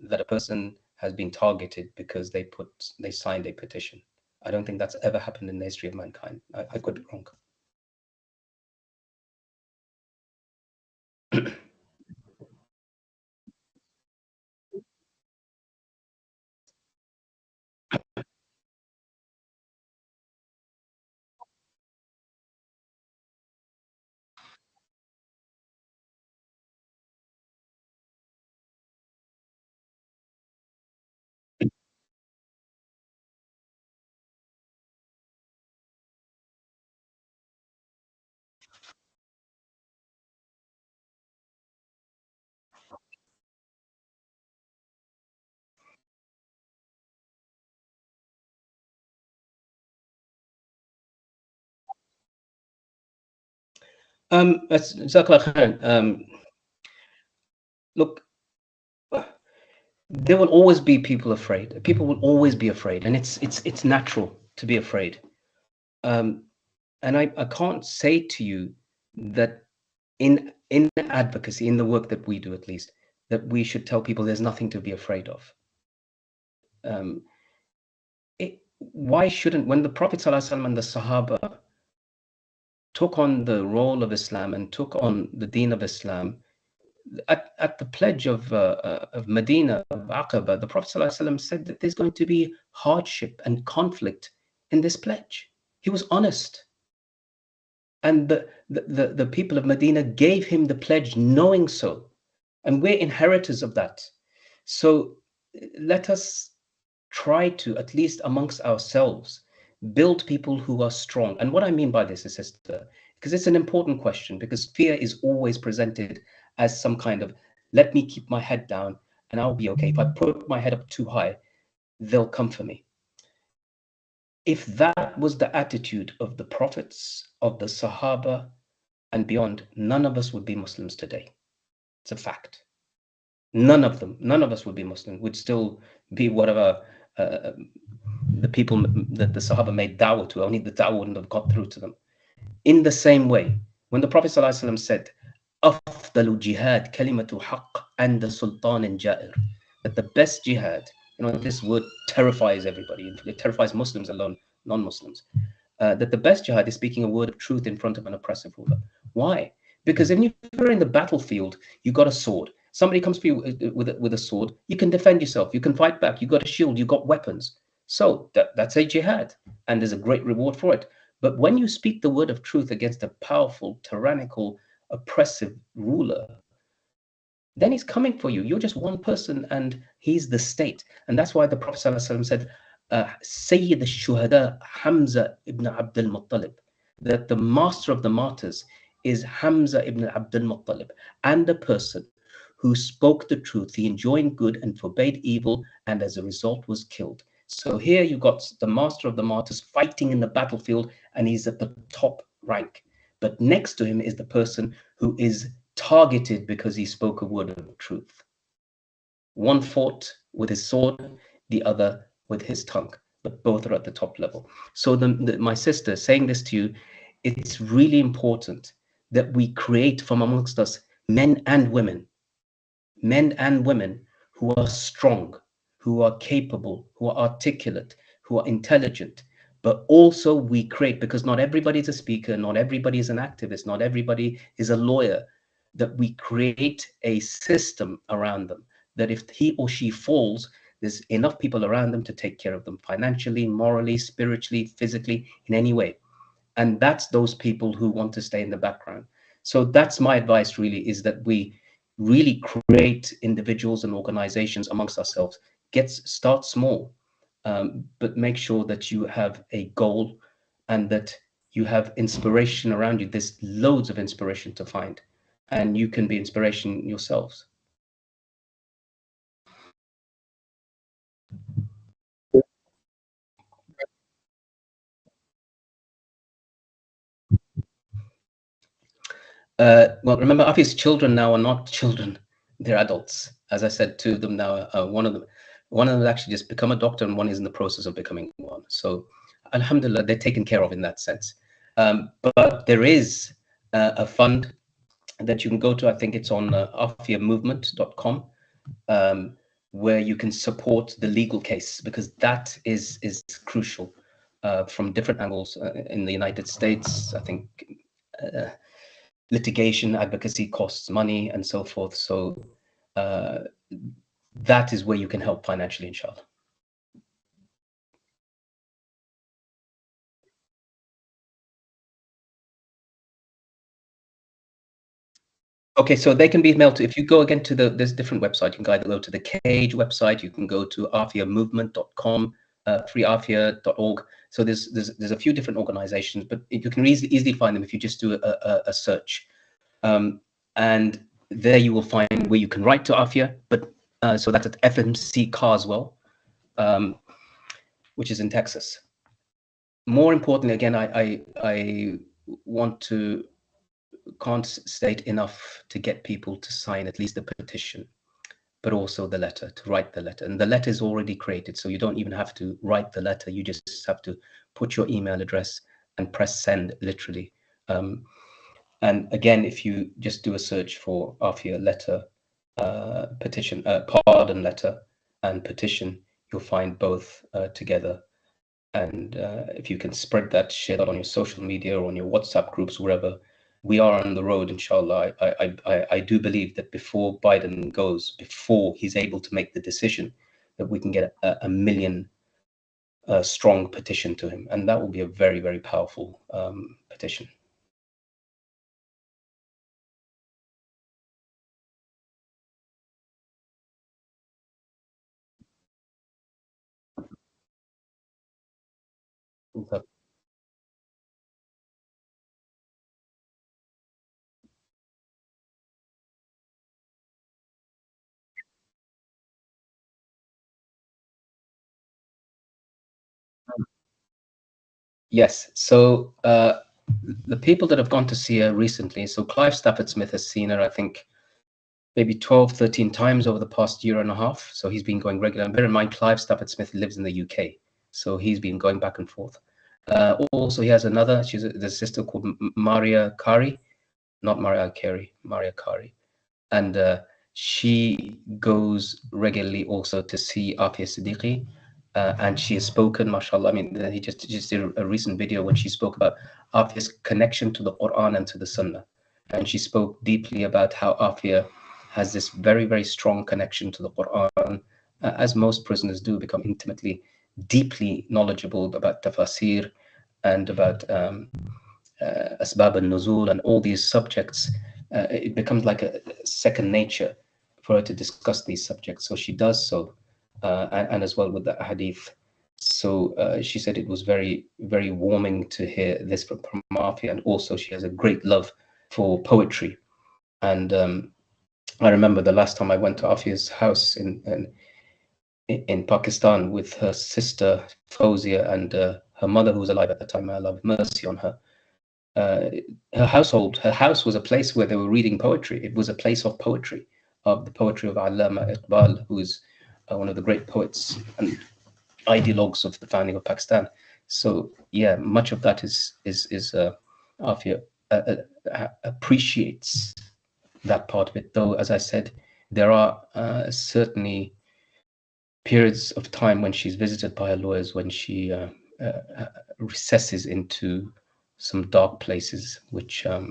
that a person has been targeted because they signed a petition. I don't think that's ever happened in the history of mankind. I could be wrong. Jazakallah khairan. Look, there will always be people afraid. People will always be afraid, and it's natural to be afraid. And I can't say to you that in advocacy, in the work that we do at least, that we should tell people there's nothing to be afraid of. Why shouldn't, when the Prophet ﷺ and the Sahaba took on the role of Islam and took on the deen of Islam, at the pledge of Medina, of Aqaba, the Prophet ﷺ said that there's going to be hardship and conflict in this pledge. He was honest. And the people of Medina gave him the pledge knowing so. And we're inheritors of that. So let us try to, at least amongst ourselves, build people who are strong. And what I mean by this is, sister, because it's an important question, because fear is always presented as some kind of, let me keep my head down and I'll be okay. If I put my head up too high, they'll come for me. If that was the attitude of the prophets, of the Sahaba, and beyond, none of us would be Muslims today. It's a fact. None of us would be Muslim, would still be whatever the people that the Sahaba made da'wah to, only the da'wah wouldn't have got through to them. In the same way, when the Prophet ﷺ said, أفضل جهاد كلمة حق عند سلطان جائر, that the best jihad, this word terrifies everybody, it terrifies Muslims alone, non-Muslims, that the best jihad is speaking a word of truth in front of an oppressive ruler. Why? Because if you're in the battlefield, you got a sword. Somebody comes for you with a sword, you can defend yourself, you can fight back, you got a shield, you got weapons. So that's a jihad, and there's a great reward for it. But when you speak the word of truth against a powerful, tyrannical, oppressive ruler, then he's coming for you. You're just one person, and he's the state. And that's why the Prophet ﷺ said, Sayyid al-Shuhada Hamza ibn Abdul Muttalib, that the master of the martyrs is Hamza ibn Abdul Muttalib, and a person who spoke the truth, he enjoined good and forbade evil, and as a result was killed. So here you got the master of the martyrs fighting in the battlefield, and he's at the top rank. But next to him is the person who is targeted because he spoke a word of truth. One fought with his sword, the other with his tongue, but both are at the top level. So my sister, saying this to you, it's really important that we create from amongst us men and women who are strong, who are capable, who are articulate, who are intelligent, but also we create, because not everybody is a speaker, not everybody is an activist, not everybody is a lawyer, that we create a system around them, that if he or she falls, there's enough people around them to take care of them financially, morally, spiritually, physically, in any way. And that's those people who want to stay in the background. So that's my advice really, is that we really create individuals and organizations amongst ourselves. Start small, but make sure that you have a goal and that you have inspiration around you. There's loads of inspiration to find, and you can be inspiration yourselves. Well, remember, Afi's children now are not children; they're adults. As I said, two of them now. One of them has actually just become a doctor, and one is in the process of becoming one. So, alhamdulillah, they're taken care of in that sense. But there is a fund that you can go to. I think it's on aafiamovement.com, where you can support the legal case, because that is crucial from different angles. In the United States, I think litigation advocacy costs money and so forth. So that is where you can help financially, inshallah. Okay, so they can be mailed to, if you go again to there's different website. You can either go to the Cage website, you can go to aafiamovement.com, freeaafia.org. So there's a few different organizations, but you can easily find them if you just do a search. And there you will find where you can write to Aafia, but so that's at FMC Carswell, which is in Texas. More importantly, again, I want to can't state enough to get people to sign at least the petition, but also the letter, to write the letter. And the letter is already created, so you don't even have to write the letter. You just have to put your email address and press send, literally. And again, if you just do a search for Aafia letter, petition, pardon letter and petition, you'll find both together. And if you can spread that, share that on your social media or on your WhatsApp groups, wherever. We are on the road, inshallah. I do believe that before Biden goes, before he's able to make the decision, that we can get a million strong petition to him. And that will be a very, very powerful petition. Yes. So the people that have gone to see her recently, so Clive Stafford Smith has seen her, I think, maybe 12, 13 times over the past year and a half. So he's been going regular. And bear in mind, Clive Stafford Smith lives in the UK. So he's been going back and forth. Also, he has another, there's a sister called Maria Kari, not Maria Carey, Maria Kari. And she goes regularly also to see Aafia Siddiqui. And she has spoken, mashallah. I mean, he just did a recent video when she spoke about Aafia's connection to the Quran and to the Sunnah. And she spoke deeply about how Aafia has this very, very strong connection to the Quran, as most prisoners do, become intimately, deeply knowledgeable about tafsir and about asbab al-nuzul and all these subjects. It becomes like a second nature for her to discuss these subjects. So she does so, and as well with the hadith. So she said it was very, very warming to hear this from Aafia, and also she has a great love for poetry. And I remember the last time I went to Aafia's house in Pakistan with her sister Fawzia and her mother, who was alive at the time. May Allah have mercy on her. Her house was a place where they were reading poetry. It was a place of poetry, of the poetry of Allama Iqbal, who is one of the great poets and ideologues of the founding of Pakistan. So yeah, much of that is Aafia appreciates that part of it. Though, as I said, there are certainly periods of time when she's visited by her lawyers, when she recesses into some dark places, which are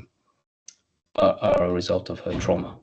a result of her trauma.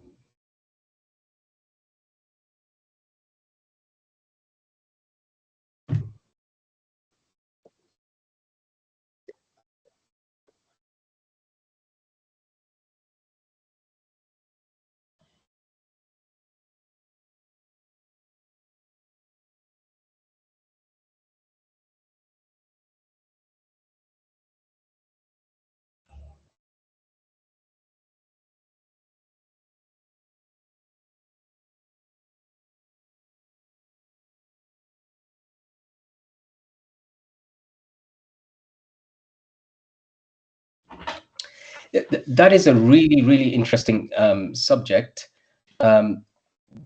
That is a really, really interesting subject,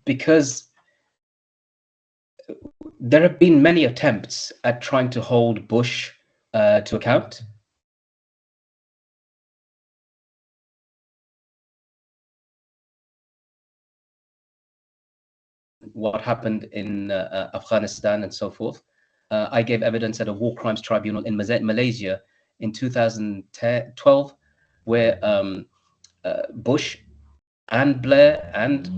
because there have been many attempts at trying to hold Bush to account. What happened in Afghanistan and so forth. I gave evidence at a war crimes tribunal in Malaysia in 2012, where Bush and Blair and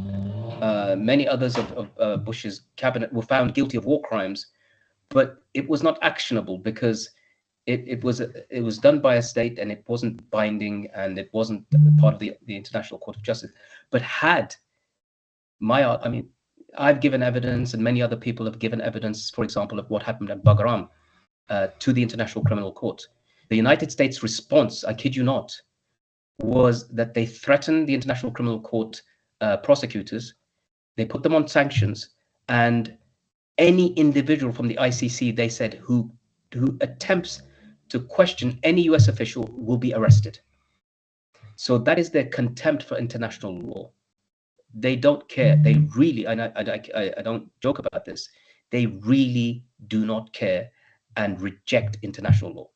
many others of Bush's cabinet were found guilty of war crimes, but it was not actionable because it was done by a state and it wasn't binding and it wasn't part of the International Court of Justice. But had I've given evidence, and many other people have given evidence, for example, of what happened at Bagram to the International Criminal Court. The United States response, I kid you not, was that they threatened the International Criminal Court prosecutors. They put them on sanctions, and any individual from the ICC, they said, who attempts to question any US official will be arrested. So that is their contempt for international law. They don't care. They really, and I don't joke about this, they really do not care and reject international law,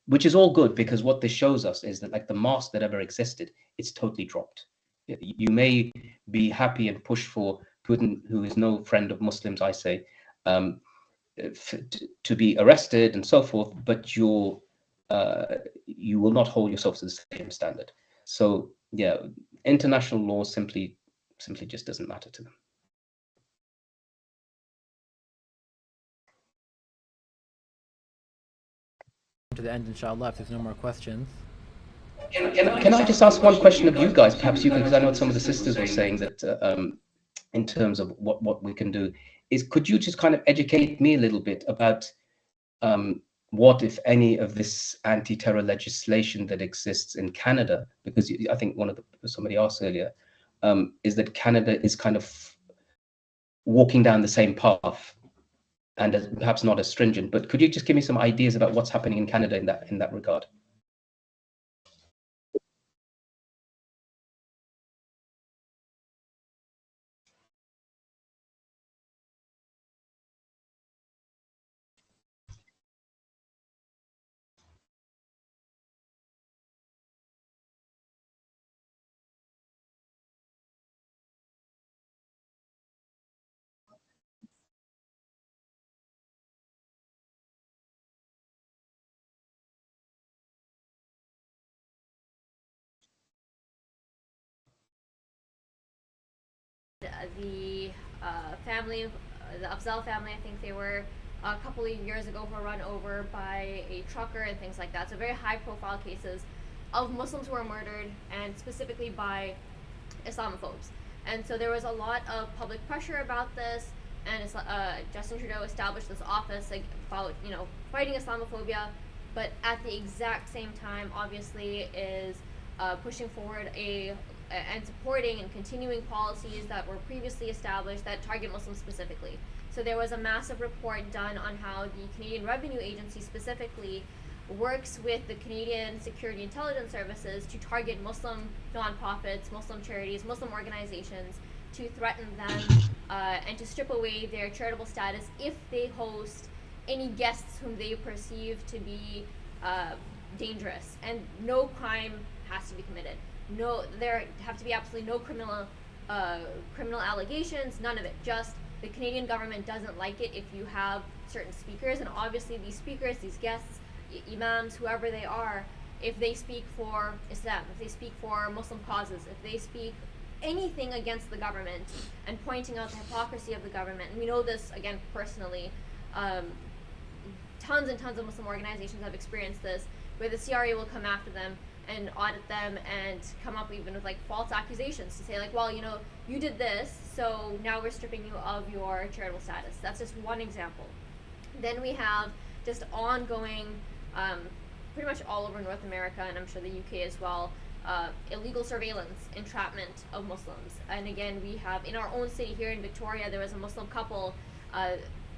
which is all good, because what this shows us is that, like, the mask that ever existed, it's totally dropped. You may be happy and push for Putin, who is no friend of Muslims, I say, to be arrested and so forth, but you will not hold yourself to the same standard. So yeah, international law simply just doesn't matter to them. To the end, inshallah, if there's no more questions. Can I just ask one question of you guys? Perhaps you can, because I know some of the sisters were saying that in terms of what we can do, is could you just kind of educate me a little bit about what, if any, of this anti-terror legislation that exists in Canada? Because I think somebody asked earlier, is that Canada is kind of walking down the same path, and perhaps not as stringent. But could you just give me some ideas about what's happening in Canada in that regard? The family, the Afzal family, I think they were a couple of years ago were run over by a trucker and things like that. So very high profile cases of Muslims who were murdered, and specifically by Islamophobes. And so there was a lot of public pressure about this, and Justin Trudeau established this office about fighting Islamophobia, but at the exact same time, obviously, is pushing forward and supporting and continuing policies that were previously established that target Muslims specifically. So there was a massive report done on how the Canadian Revenue Agency specifically works with the Canadian Security Intelligence Services to target Muslim nonprofits, Muslim charities, Muslim organizations, to threaten them and to strip away their charitable status if they host any guests whom they perceive to be dangerous. And no crime has to be committed. There have to be absolutely no criminal allegations, none of it. Just the Canadian government doesn't like it if you have certain speakers, and obviously these speakers, these guests, imams, whoever they are, if they speak for Islam, if they speak for Muslim causes, if they speak anything against the government and pointing out the hypocrisy of the government, and we know this, again, personally, tons and tons of Muslim organizations have experienced this, where the CRA will come after them and audit them and come up even with false accusations to say well, you did this, so now we're stripping you of your charitable status. That's just one example. Then we have just ongoing, pretty much all over North America, and I'm sure the UK as well, illegal surveillance, entrapment of Muslims. And again, we have in our own city here in Victoria, there was a Muslim couple,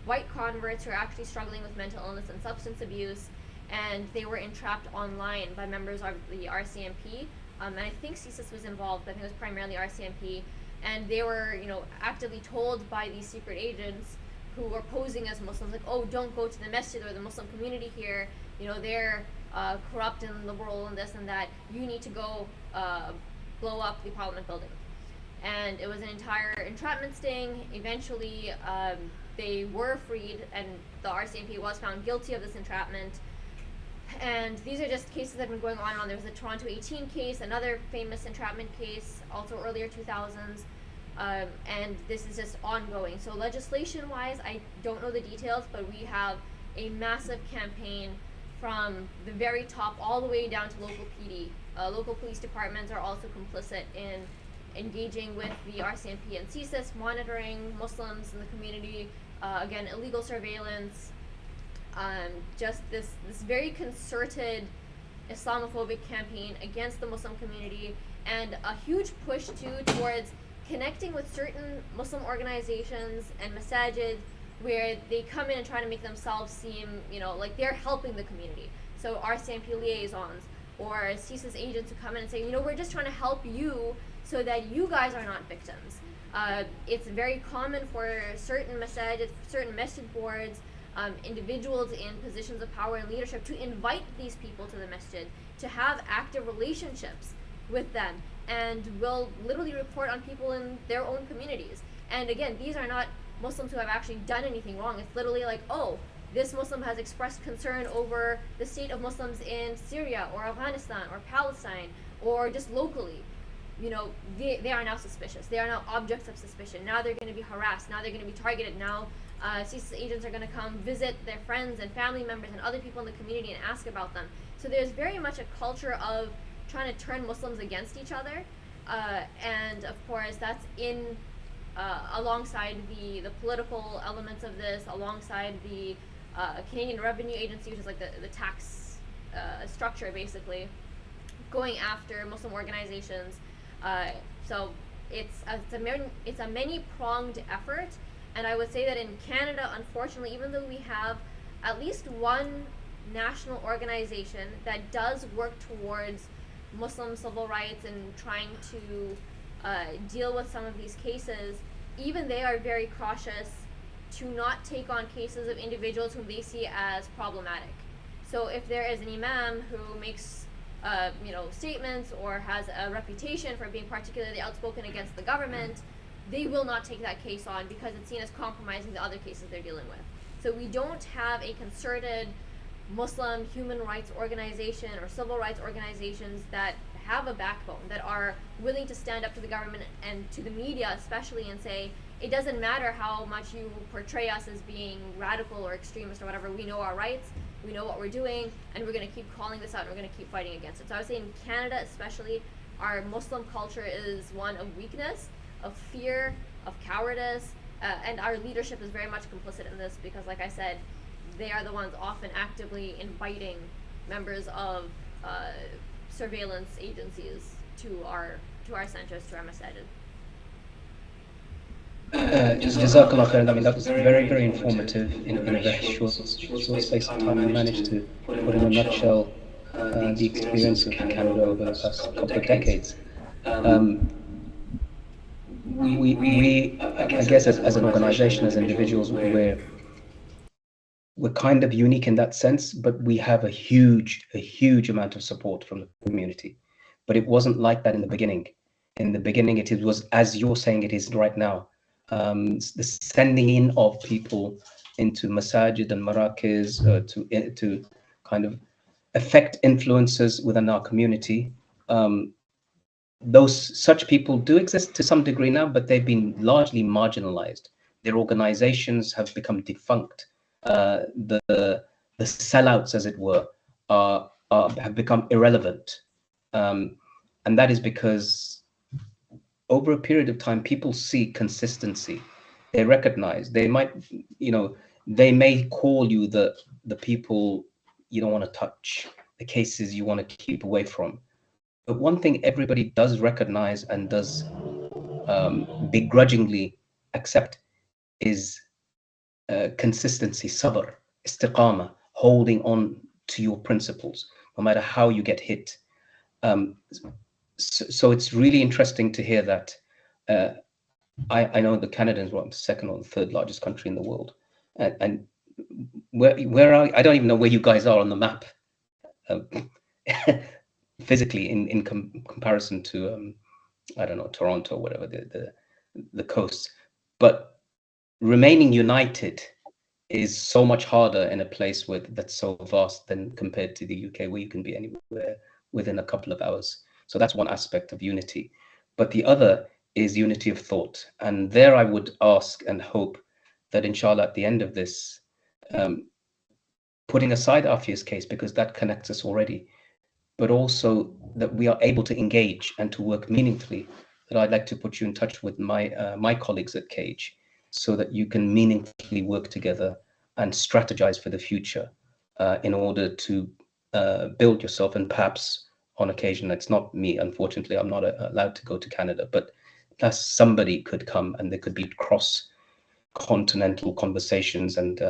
white converts who are actually struggling with mental illness and substance abuse, and they were entrapped online by members of the RCMP, and I think CSIS was involved, but I think it was primarily RCMP, and they were, actively told by these secret agents who were posing as Muslims, oh, don't go to the masjid or the Muslim community here, they're corrupt and liberal and this and that, you need to go blow up the Parliament building. And it was an entire entrapment sting. Eventually, they were freed, and the RCMP was found guilty of this entrapment. And these are just cases that have been going on and on. There was the Toronto 18 case, another famous entrapment case, also earlier 2000s, and this is just ongoing. So legislation-wise, I don't know the details, but we have a massive campaign from the very top all the way down to local PD. Local police departments are also complicit in engaging with the RCMP and CSIS, monitoring Muslims in the community, again, illegal surveillance, just this very concerted Islamophobic campaign against the Muslim community, and a huge push too towards connecting with certain Muslim organizations and masajid where they come in and try to make themselves seem, like they're helping the community. So RCMP liaisons, or CSIS agents who come in and say, we're just trying to help you so that you guys are not victims. It's very common for certain masajid, certain masjid boards, individuals in positions of power and leadership to invite these people to the masjid, to have active relationships with them, and will literally report on people in their own communities. And again, these are not Muslims who have actually done anything wrong. It's literally like, oh, this Muslim has expressed concern over the state of Muslims in Syria or Afghanistan or Palestine or just locally. They are now suspicious. They are now objects of suspicion. Now they're going to be harassed. Now they're going to be targeted. Now CSIS agents are going to come visit their friends and family members and other people in the community and ask about them. So there's very much a culture of trying to turn Muslims against each other. And of course, that's in alongside the political elements of this, alongside the Canadian Revenue Agency, which is like the tax structure, basically, going after Muslim organizations. So it's a many-pronged effort, and I would say that in Canada, unfortunately, even though we have at least one national organization that does work towards Muslim civil rights and trying to deal with some of these cases, even they are very cautious to not take on cases of individuals whom they see as problematic. So if there is an imam who makes statements or has a reputation for being particularly outspoken against the government, they will not take that case on because it's seen as compromising the other cases they're dealing with. So we don't have a concerted Muslim human rights organization or civil rights organizations that have a backbone, that are willing to stand up to the government and to the media especially and say, it doesn't matter how much you portray us as being radical or extremist or whatever, we know our rights, we know what we're doing, and we're going to keep calling this out and we're going to keep fighting against it. So I would say in Canada especially, our Muslim culture is one of weakness, of fear, of cowardice, and our leadership is very much complicit in this because, like I said, they are the ones often actively inviting members of surveillance agencies to our centers, to our masajid. Jazakallah khair. I mean, that was very, very informative in a very short space of time. You managed to put in a nutshell the experience of Canada over the past couple of decades. We I guess, as an organization, as individuals, we're kind of unique in that sense, but we have a huge amount of support from the community. But it wasn't like that in the beginning. In the beginning, it was, as you're saying it is right now, the sending in of people into masajid and marakiz to kind of affect influences within our community. Such people do exist to some degree now, but they've been largely marginalized. Their organizations have become defunct. The sellouts, as it were, have become irrelevant, and that is because over a period of time, people see consistency. They recognize. They might, they may call you the people you don't want to touch, the cases you want to keep away from. But one thing everybody does recognize and does begrudgingly accept is consistency, sabr, istiqama, holding on to your principles, no matter how you get hit. So it's really interesting to hear that. I know the Canadians were the second or the third largest country in the world, and where are I don't even know where you guys are on the map, physically in comparison to I don't know, Toronto or whatever, the coast. But remaining united is so much harder in a place that's so vast than compared to the UK, where you can be anywhere within a couple of hours. So that's one aspect of unity. But the other is unity of thought. And there I would ask and hope that inshallah at the end of this, putting aside Aafia's case, because that connects us already, but also that we are able to engage and to work meaningfully, that I'd like to put you in touch with my colleagues at Cage, so that you can meaningfully work together and strategize for the future in order to build yourself. And perhaps on occasion, it's not me, unfortunately, I'm not allowed to go to Canada, but somebody could come and there could be cross-continental conversations and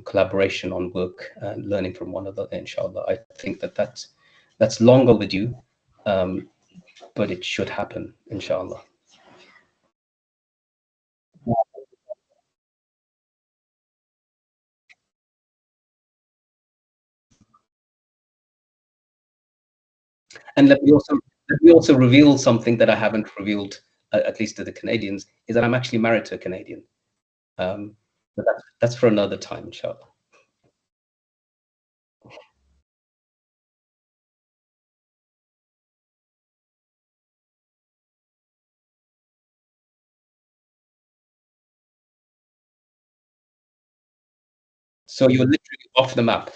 collaboration on work and learning from one another, inshallah. I think that That's long overdue, but it should happen, inshallah. And let me also reveal something that I haven't revealed, at least to the Canadians, is that I'm actually married to a Canadian. But that's for another time, inshallah. So you're literally off the map.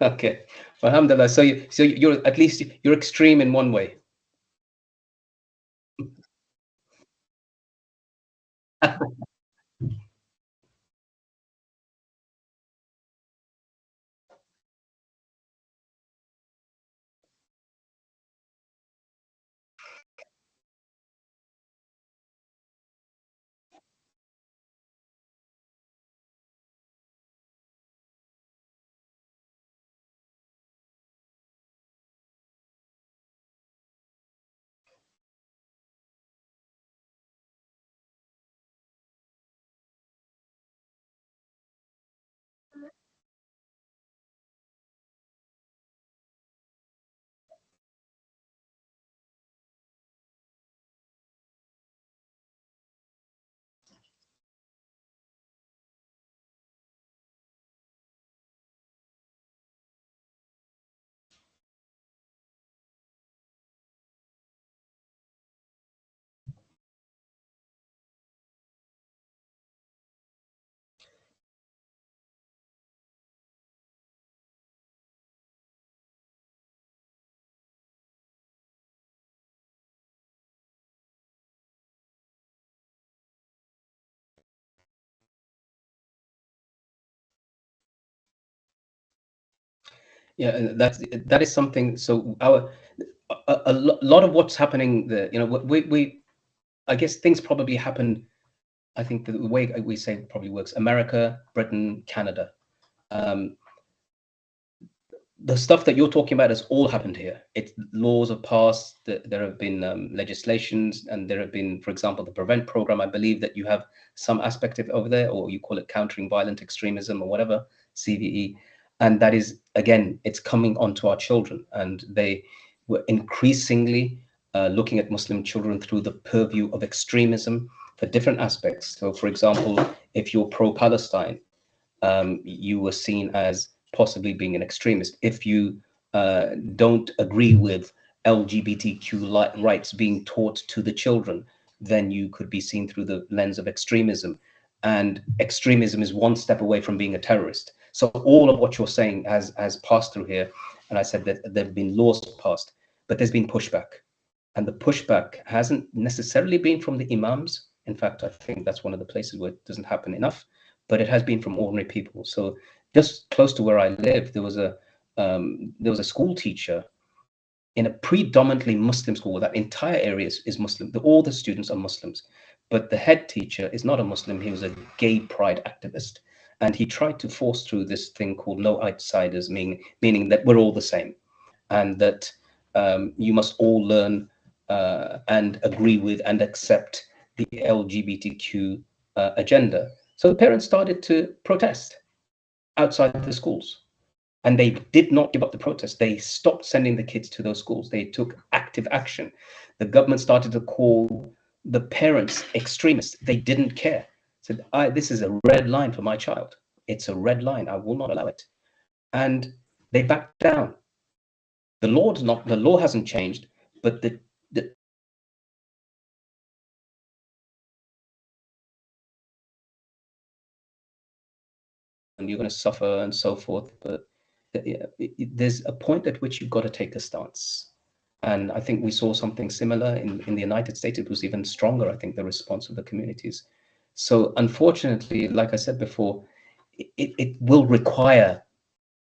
Okay. Well, alhamdulillah. So you're at least you're extreme in one way. Yeah, and that is something. So a lot of what's happening there, we I guess things probably happen. I think the way we say it probably works: America, Britain, Canada. Um, the stuff that you're talking about has all happened here. Laws have passed. There have been legislations, and there have been, for example, the Prevent program. I believe that you have some aspect of it over there, or you call it countering violent extremism or whatever, CVE, and that is again, it's coming onto our children, and they were increasingly looking at Muslim children through the purview of extremism for different aspects. So, for example, if you're pro-Palestine, you were seen as possibly being an extremist. If you don't agree with LGBTQ rights being taught to the children, then you could be seen through the lens of extremism. And extremism is one step away from being a terrorist. So all of what you're saying has passed through here. And I said that there have been laws passed, but there's been pushback. And the pushback hasn't necessarily been from the imams. In fact, I think that's one of the places where it doesn't happen enough, but it has been from ordinary people. So just close to where I live, there was a school teacher in a predominantly Muslim school. That entire area is Muslim. All the students are Muslims, but the head teacher is not a Muslim. He was a gay pride activist, and he tried to force through this thing called no outsiders, meaning that we're all the same, and that you must all learn and agree with and accept the LGBTQ agenda. So the parents started to protest outside the schools. And they did not give up the protest. They stopped sending the kids to those schools. They took active action. The government started to call the parents extremists. They didn't care. Said, this is a red line for my child. It's a red line. I will not allow it. And they backed down. The law hasn't changed, but the and you're going to suffer and so forth. But there's a point at which you've got to take a stance. And I think we saw something similar in the United States. It was even stronger, I think, the response of the communities. So unfortunately, like I said before, it will require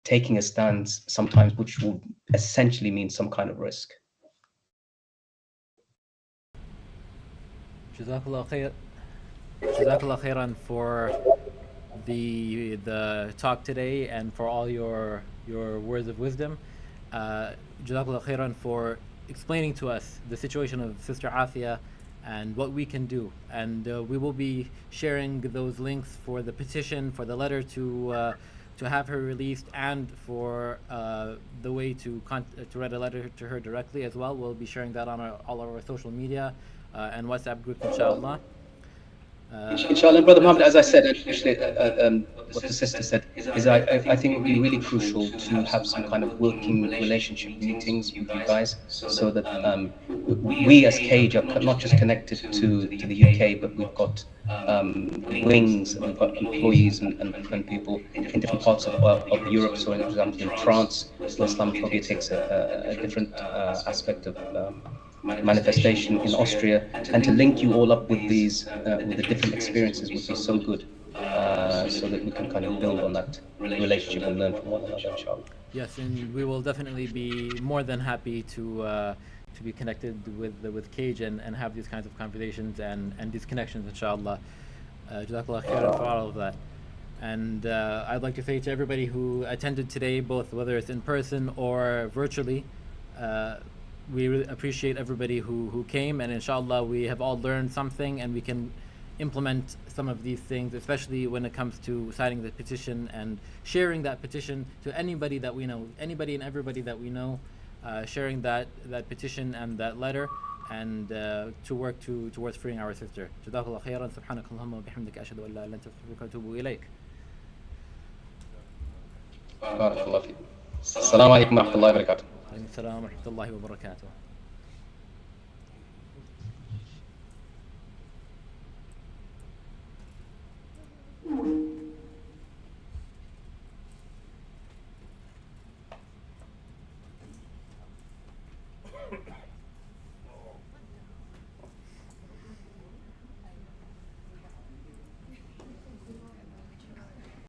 taking a stance sometimes, which will essentially mean some kind of risk. Jazakallah khairan for the talk today and for all your words of wisdom. Jazakallah khairan for explaining to us the situation of Sister Aafia and what we can do. And we will be sharing those links for the petition, for the letter to have her released, and for the way to write a letter to her directly as well. We'll be sharing that on all of our social media and WhatsApp groups, inshallah. Inshallah, Brother Muhammad, as I said, actually, what the sister said is I think it would be really crucial to have some kind of working relationship meetings with you guys, so that we as Cage are not just connected to the UK, but we've got wings, and we've got employees and people in different parts of Europe. So, for example, in France, Islamophobia takes a different aspect of manifestation in Austria, and to link you all up with these with the different experiences would be so good, so that we can kind of build on that relationship and learn from one another, inshallah. Yes, and we will definitely be more than happy to be connected with Cage and have these kinds of conversations and these connections, inshallah. Jazakallah khairan for all of that. And I'd like to say to everybody who attended today, both whether it's in person or virtually, we really appreciate everybody who came, and inshallah we have all learned something, and we can implement some of these things, especially when it comes to signing the petition and sharing that petition to anybody that we know, anybody and everybody that we know, sharing that petition and that letter, and to work towards freeing our sister. Jazakallah khairan. Subhanakallahumma wa bihamdika ashhadu an la ilaha illa anta astaghfiruka wa atubu ilayk. Barakallah feek. Assalamu alaikum wa rahmatullahi wa barakatuh. Assalamu wa rahmatullahi wa barakatuh.